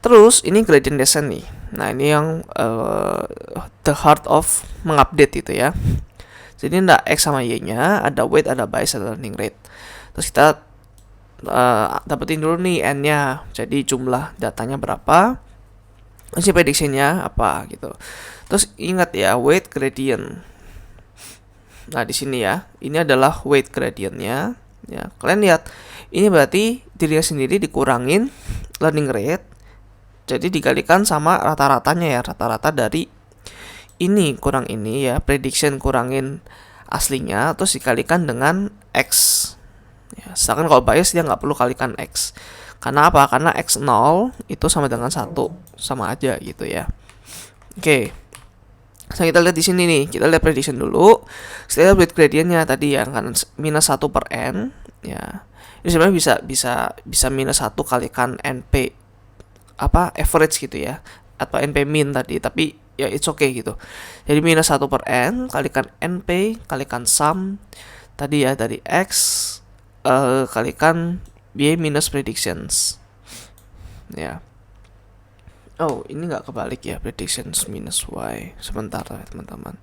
Terus ini gradient descent nih. Nah, ini yang the heart of mengupdate itu ya. Jadi ada X sama Y-nya, ada weight, ada bias, ada learning rate. Terus kita dapetin dulu nih N-nya. Jadi jumlah datanya berapa, terus prediction-nya apa gitu. Terus ingat ya, weight gradient. Nah, di sini ya, ini adalah weight gradient-nya. Ya, kalian lihat, ini berarti dirinya sendiri dikurangin learning rate. Jadi dikalikan sama rata-ratanya ya, rata-rata dari ini kurang ini ya, prediction kurangin aslinya, terus dikalikan dengan X. Ya, sedangkan kalau bias dia nggak perlu kalikan X. Karena apa? Karena X0 itu sama dengan 1, sama aja gitu ya. Oke. Sekarang kita lihat di sini nih, kita lihat prediction dulu. Kita lihat weight gradientnya tadi yang kan minus 1/n ya. Ini sebenarnya bisa minus 1 kalikan NP apa average gitu ya, atau NP min tadi, tapi ya it's okay gitu. Jadi minus 1/n kalikan NP kalikan sum tadi ya dari X kalikan Y minus predictions ya. Oh, ini nggak kebalik ya, predictions minus Y. Sebentar ya teman-teman.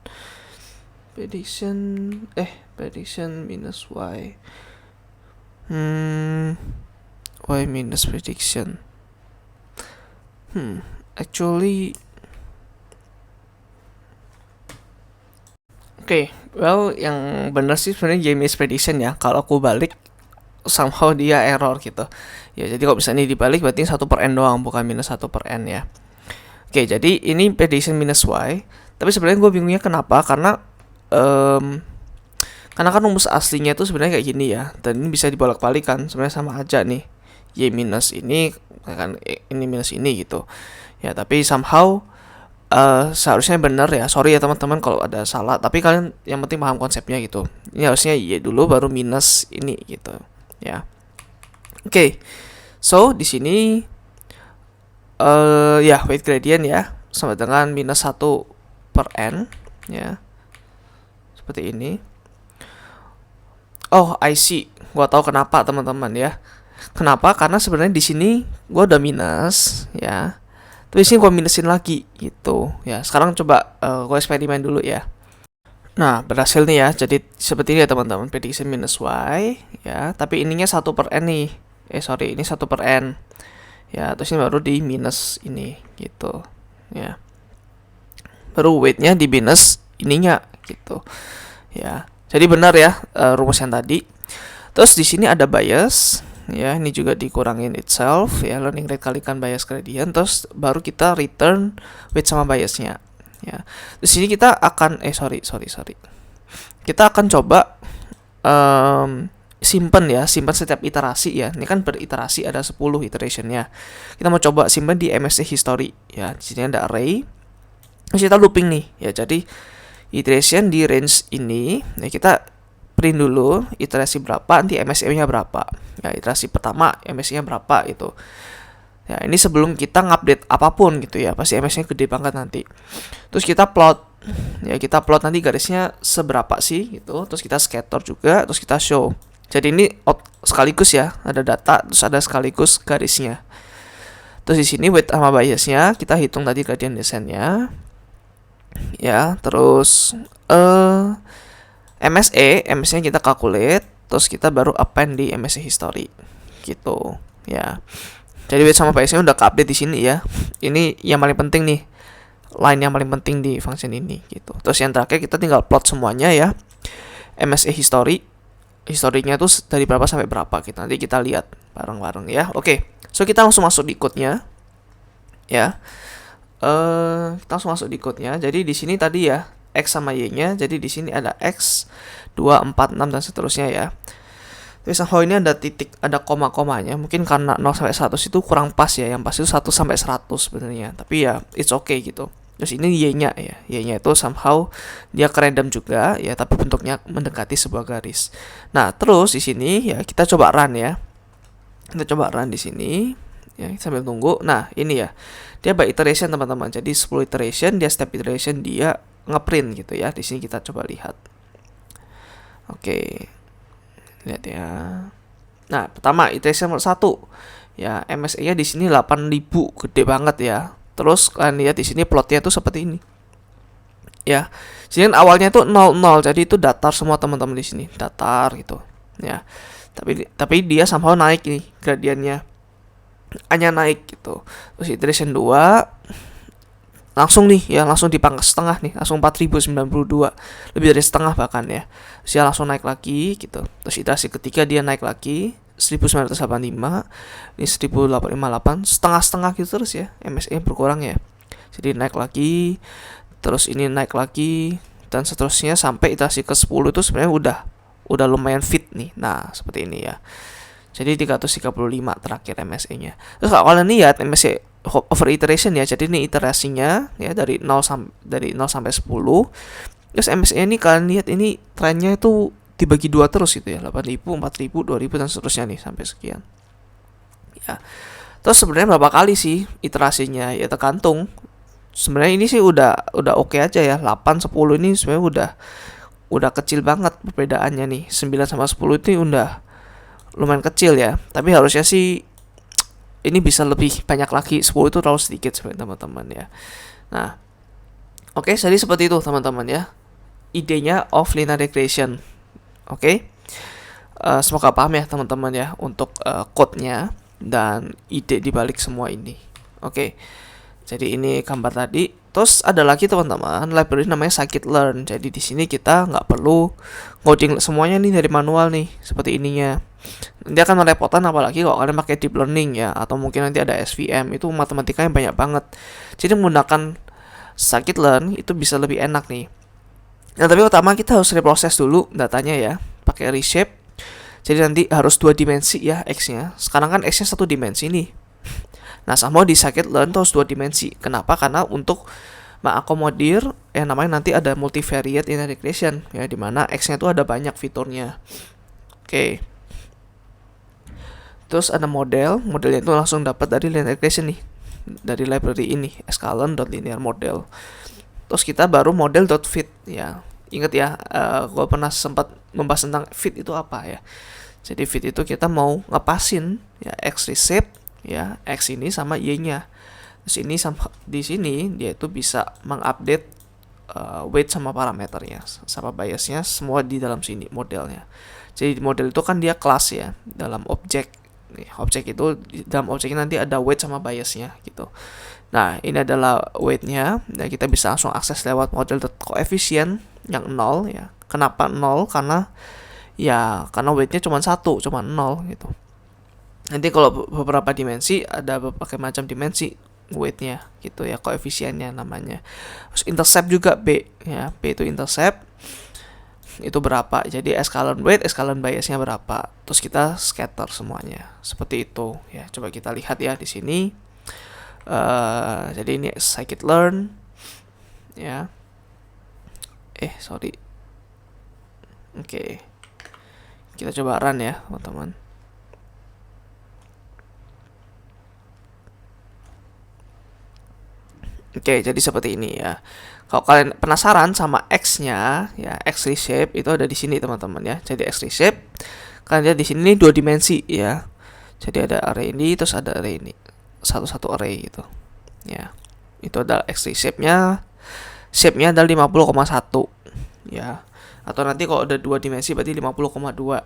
Prediction minus Y. Y minus prediction. Actually, well, yang benar sih sebenarnya Y minus prediction ya. Kalau aku balik, somehow dia error gitu. Ya, jadi kalau misalnya ini dibalik berarti 1/n doang, bukan minus 1/n ya. Oke, jadi ini prediction minus Y. Tapi sebenarnya gue bingungnya kenapa? Karena kan rumus aslinya itu sebenarnya kayak gini ya. Dan ini bisa dibolak-balik kan, sebenarnya sama aja nih. Y minus ini kan ini minus ini gitu. Ya, tapi somehow seharusnya benar ya. Sorry ya teman-teman kalau ada salah, tapi kalian yang penting paham konsepnya gitu. Ini harusnya Y dulu baru minus ini gitu ya. Oke. So, di sini ya weight gradient ya sama dengan minus 1/n ya. Seperti ini. Oh, I see. Gua tahu kenapa teman-teman ya. Kenapa? Karena sebenarnya di sini gua udah minus ya. Tapi sini gua minusin lagi gitu ya. Sekarang coba gua eksperimen dulu ya. Nah, berhasil nih ya. Jadi seperti ini ya teman-teman, prediction minus Y ya, tapi ininya 1/n nih. Ini 1/n. Ya, terus ini baru di minus ini gitu. Ya. Baru weight-nya di minus ininya gitu. Ya. Jadi benar ya rumus yang tadi. Terus di sini ada bias ya, ini juga dikurangin itself ya, learning rate kalikan bias gradient, terus baru kita return weight sama biasnya. Ya, di sini kita akan kita akan coba simpan setiap iterasi ya. Ini kan beriterasi ada 10 iterationnya. Kita mau coba simpan di MSE history ya. Di sini ada array. Terus kita looping nih ya. Jadi iteration di range ini ya, kita print dulu iterasi berapa, nanti MSE-nya berapa. Ya, iterasi pertama MSE-nya berapa itu. Ya, ini sebelum kita ngupdate apapun gitu ya, pasti MS-nya gede banget nanti. Terus kita plot, ya kita plot nanti garisnya seberapa sih gitu. Terus kita scatter juga, terus kita show. Jadi ini sekaligus ya, ada data, terus ada sekaligus garisnya. Terus di sini weight sama biasnya kita hitung tadi gradient descent-nya. Ya, terus MSE-nya kita calculate. terus kita baru append di MSE history gitu ya. Jadi weight sama biasnya udah ke-update di sini ya. Ini yang paling penting nih, line yang paling penting di function ini gitu. Terus yang terakhir kita tinggal plot semuanya ya. MSE history, historinya tuh dari berapa sampai berapa gitu. Nanti kita lihat bareng-bareng ya. Oke, so kita langsung masuk di code-nya ya. Kita langsung masuk di code-nya. Jadi di sini tadi ya X sama Y-nya. Jadi di sini ada X 2, 4, 6 dan seterusnya ya. Tapi somehow ini ada titik, ada koma-komanya. Mungkin karena 0 sampai 100 itu kurang pas ya. Yang pas itu 1 sampai 100 sebenarnya. Tapi ya it's okay gitu. Terus ini Y-nya ya. Y-nya itu somehow dia random juga ya, tapi bentuknya mendekati sebuah garis. Nah, terus di sini ya kita coba run ya. Kita coba run di sini ya sambil tunggu. Nah, ini ya. Dia by iteration teman-teman. Jadi 10 iteration, dia step iteration dia ngeprint gitu ya. Di sini kita coba lihat. Oke. Lihat ya. Nah, pertama iteration nomor 1. Ya, MSE-nya di sini 8.000, gede banget ya. Terus kalian lihat di sini plotnya tuh seperti ini. Ya. Sini awalnya tuh 00, jadi itu datar semua teman-teman di sini, datar gitu. Ya. Tapi dia somehow naik nih gradiennya. Hanya naik gitu. Terus iteration 2 langsung nih ya, langsung dipangkas setengah nih, langsung 4092, lebih dari setengah bahkan ya. Terus dia langsung naik lagi gitu. Terus iterasi ketiga dia naik lagi 1985, ini 1858, setengah-setengah gitu terus ya, MSE berkurang ya. Jadi naik lagi, terus ini naik lagi dan seterusnya sampai iterasi ke 10 itu sebenarnya udah lumayan fit nih. Nah, seperti ini ya. Jadi 335 terakhir MSE-nya. Terus kalau kalian lihat MSE over iteration ya, jadi ini iterasinya ya dari 0 sampai 10. Terus MSE ini kalian lihat ini trennya itu dibagi dua terus gitu ya, 8.000, 4.000, 2.000 dan seterusnya nih sampai sekian. Ya. Terus sebenarnya berapa kali sih iterasinya? Ya tergantung. Sebenarnya ini sih udah oke aja ya. 8 10 ini sebenarnya udah kecil banget perbedaannya nih. 9 sama 10 itu udah lumayan kecil ya. Tapi harusnya sih ini bisa lebih banyak lagi. 10 itu terlalu sedikit sebenarnya teman-teman ya. Nah, oke, jadi seperti itu teman-teman ya. Idenya of linear regression. Oke. Semoga paham ya teman-teman ya untuk code-nya dan ide dibalik semua ini. Oke. Jadi ini gambar tadi. Terus ada lagi teman-teman, library namanya scikit-learn. Jadi di sini kita nggak perlu ngoding semuanya nih dari manual nih, seperti ininya. Nanti akan merepotkan apalagi kalau kalian pakai deep learning ya, atau mungkin nanti ada SVM, itu matematikanya banyak banget. Jadi menggunakan scikit-learn itu bisa lebih enak nih. Nah, tapi pertama kita harus reproses dulu datanya ya, pakai reshape. Jadi nanti harus 2 dimensi ya X-nya. Sekarang kan X-nya 1 dimensi nih. Nah, sama di scikit-learn terus 2 dimensi. Kenapa? Karena untuk mengakomodir yang namanya nanti ada multivariate linear regression ya, dimana X-nya itu ada banyak fiturnya. Oke. Terus ada modelnya itu langsung dapat dari linear regression nih, dari library ini, sklearn.linear model. Terus kita baru model.fit ya. Ingat ya, gue pernah sempat membahas tentang fit itu apa ya. Jadi fit itu kita mau ngepasin ya X reshape ya, X ini sama Y-nya. Terus ini sama di sini dia itu bisa mengupdate weight sama parameternya, sama biasnya semua di dalam sini modelnya. Jadi model itu kan dia kelas ya dalam objek. Objek itu dalam objeknya nanti ada weight sama biasnya gitu. Nah, ini adalah weight-nya. Nah, kita bisa langsung akses lewat model.coefficient yang 0 ya. Kenapa 0? Karena weight-nya cuma 1, cuma 0 gitu. Nanti kalau beberapa dimensi ada berbagai macam dimensi weight-nya gitu ya, koefisiennya namanya. Terus intercept juga B ya. B itu intercept. Itu berapa? Jadi sklearn weight, sklearn biasnya berapa? Terus kita scatter semuanya. Seperti itu ya. Coba kita lihat ya di sini. Jadi ini scikit-learn ya. Sorry. Oke. Kita coba run ya, teman-teman. Oke, jadi seperti ini ya. Kalau kalian penasaran sama X-nya, ya X reshape itu ada di sini teman-teman ya. Jadi X reshape, kalian lihat di sini 2 dimensi ya. Jadi ada array ini, terus ada array ini, satu array gitu. Ya, itu adalah X reshape-nya. Shape-nya adalah 50,1 ya. Atau nanti kalau ada 2 dimensi berarti 50,2.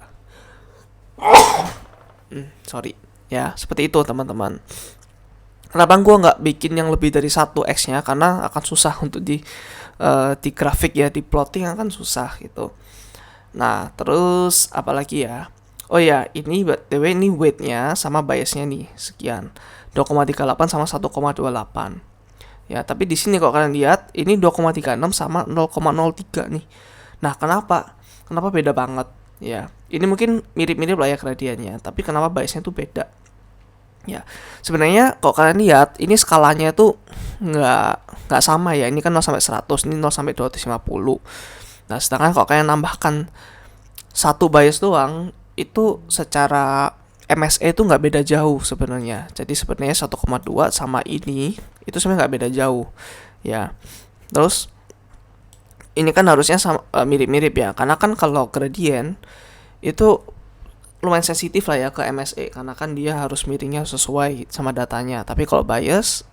Sorry. Ya, seperti itu teman-teman. Kenapa gue nggak bikin yang lebih dari 1x-nya? Karena akan susah untuk di grafik ya, di plotting akan susah gitu. Nah, terus apalagi ya? Oh ya, ini btw ini weight-nya sama bias-nya nih, sekian. 2,38 sama 1,28. Ya, tapi di sini kalau kalian lihat, ini 2,36 sama 0,03 nih. Nah, kenapa? Kenapa beda banget? Ya, ini mungkin mirip-mirip lah ya gradiennya, tapi kenapa biasnya tuh beda? Ya, sebenarnya kalau kalian lihat, ini skalanya tuh nggak sama ya. Ini kan 0 sampai 100, ini 0 sampai 250. Nah, sedangkan kalau kalian nambahkan satu bias doang, itu secara MSE itu nggak beda jauh sebenarnya. Jadi sebenarnya 1,2 sama ini itu sebenarnya nggak beda jauh ya. Terus ini kan harusnya sama, mirip-mirip ya, karena kan kalau gradient itu lumayan sensitif lah ya ke MSE, karena kan dia harus miringnya sesuai sama datanya. Tapi kalau bias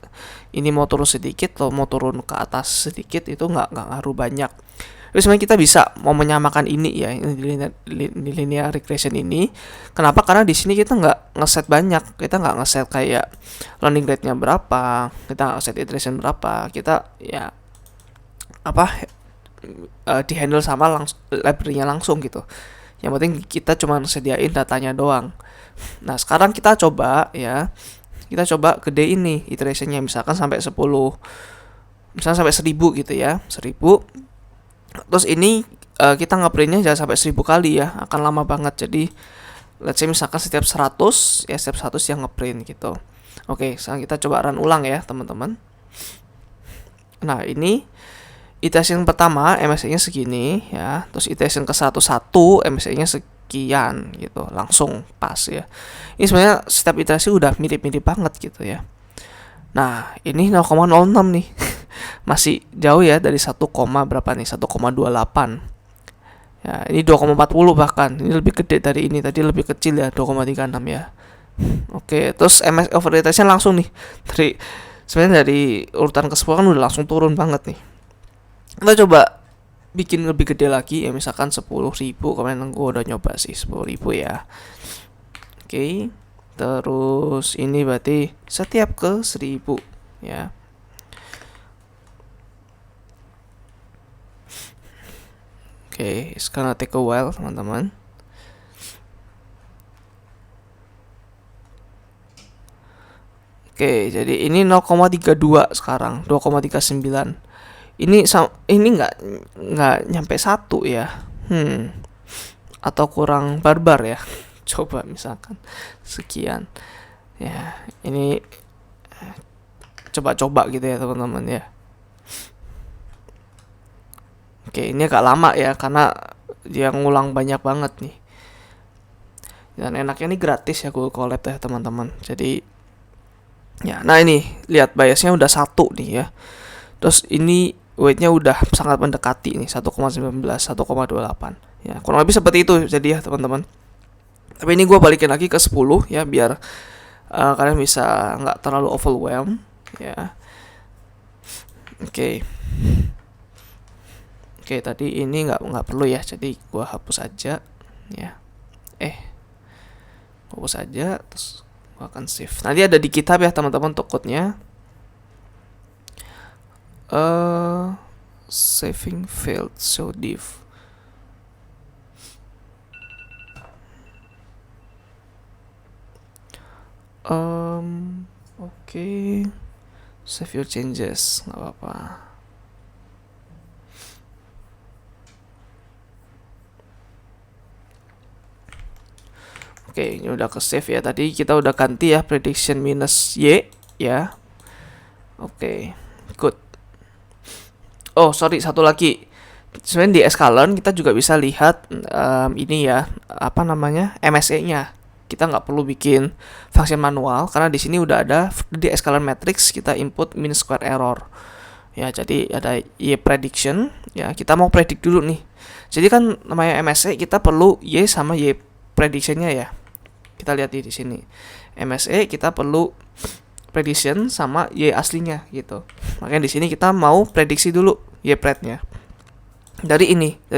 ini mau turun sedikit atau mau turun ke atas sedikit itu nggak ngaruh banyak. Terus sebenarnya kita bisa mau menyamakan ini ya, di linear regression ini. Kenapa? Karena di sini kita nggak ngeset banyak, kita nggak ngeset kayak learning rate-nya berapa, kita nggak ngeset iteration berapa, kita ya di handle sama library-nya langsung gitu. Yang penting kita cuma sediain datanya doang. Nah, sekarang kita coba ya, kita coba gedein nih iterationnya, misalkan sampai 10, misalnya sampai 1000 gitu ya, 1000. Terus ini kita ngeprintnya jangan sampai 1000 kali ya, akan lama banget. Jadi let's say misalkan setiap 100 ya, setiap 100 yang ngeprint gitu. Oke, sekarang kita coba run ulang ya teman-teman. Nah, ini iteration pertama MSE-nya segini ya, terus iteration ke 11 MSE-nya sekian gitu, langsung pas ya. Ini sebenarnya setiap iterasi udah mirip-mirip banget gitu ya. Nah, ini 0,06 nih. Masih jauh ya dari 1, berapa nih? 1,28. Ya, ini 2,40 bahkan. Ini lebih gede dari ini, tadi lebih kecil ya, 2,36 ya. Oke, terus MS overratation langsung nih. Sebenarnya dari urutan ke-10 kan udah langsung turun banget nih. Kita coba bikin lebih gede lagi ya, misalkan 10.000. Kemarin gue udah nyoba sih 10.000 ya. Oke. Terus ini berarti setiap ke 1000 ya. Oke, it's gonna take a while teman-teman. Oke, jadi ini 0,32 sekarang, 2,39. Ini nggak nyampe 1 ya. Atau kurang barbar ya. Coba misalkan sekian. Ya, ini coba-coba gitu ya teman-teman ya. Oke, ini agak lama ya karena dia ngulang banyak banget nih. Dan enaknya ini gratis ya Google Colab ya teman-teman. Jadi ya, nah ini lihat biasnya udah 1 nih ya. Terus ini weight-nya udah sangat mendekati nih 1,19, 1,28. Ya, kurang lebih seperti itu jadi ya teman-teman. Tapi ini gue balikin lagi ke 10 ya, biar kalian bisa nggak terlalu overwhelmed ya. Oke, tadi ini nggak perlu ya, jadi gue hapus aja ya. Hapus aja, terus gue akan save. Nanti ada di GitHub ya teman-teman untuk code-nya. Saving failed, so div. Oke. Save your changes, nggak apa-apa. Oke, ini udah ke save ya. Tadi kita udah ganti ya prediction minus Y ya. Oke, good. Oh, sorry, satu lagi. Sebenarnya di Escalon kita juga bisa lihat ini ya, apa namanya, MSE-nya. Kita nggak perlu bikin function manual karena di sini udah ada di Escalon matrix, kita input mean square error. Ya, jadi ada Y prediction. Ya, kita mau predict dulu nih. Jadi kan namanya MSE kita perlu Y sama Y prediction-nya ya. Kita lihat di sini. MSE kita perlu prediction sama Y aslinya gitu. Makanya di sini kita mau prediksi dulu Y pred-nya. Dari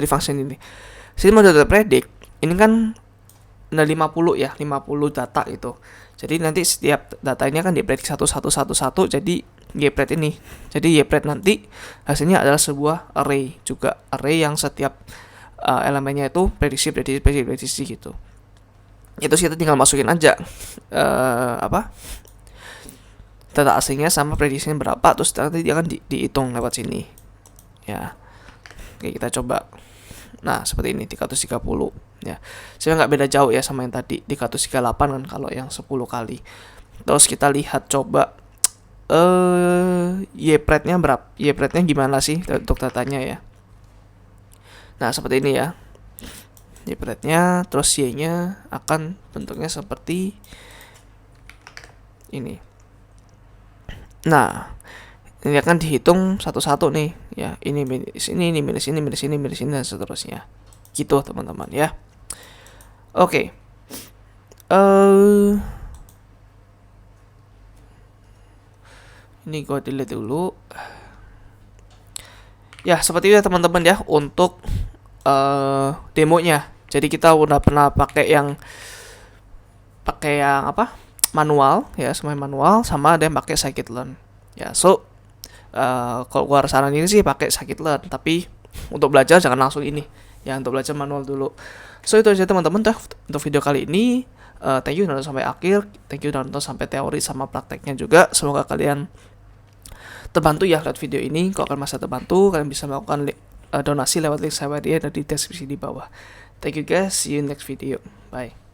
function ini. Sini mau data predict, ini kan nah 50 ya, 50 data itu. Jadi nanti setiap data ini akan diprediksi satu, jadi YPRED ini. Jadi YPRED nanti hasilnya adalah sebuah array juga, array yang setiap elemennya itu prediksi gitu. Itu kita tinggal masukin aja data aslinya sama prediksinya berapa, terus nanti dia akan dihitung lewat sini. Ya. Oke, kita coba. Nah, seperti ini 330 ya. Saya nggak beda jauh ya sama yang tadi 338 kan kalau yang 10 kali. Terus kita lihat coba YPRED-nya berapa? YPRED-nya gimana sih untuk datanya ya? Nah, seperti ini ya. YPRED-nya, terus Y-nya akan bentuknya seperti ini. Nah, ini akan dihitung satu-satu nih ya, ini minus ini dan seterusnya gitu teman-teman ya. Oke. Ini gue delete dulu ya. Seperti itu ya teman-teman ya untuk demonya. Jadi kita udah pernah pakai yang manual ya, semuanya manual, sama ada yang pakai scikit-learn ya. So kalau gua saranin sih pakai scikit-learn, tapi untuk belajar jangan langsung ini ya, untuk belajar manual dulu. So itu aja teman-teman untuk video kali ini. Thank you udah nonton sampai akhir, thank you udah nonton sampai teori sama prakteknya juga. Semoga kalian terbantu ya lewat video ini. Kalau kalian merasa terbantu, kalian bisa melakukan donasi lewat link saya di deskripsi di bawah. Thank you guys, see you next video, bye.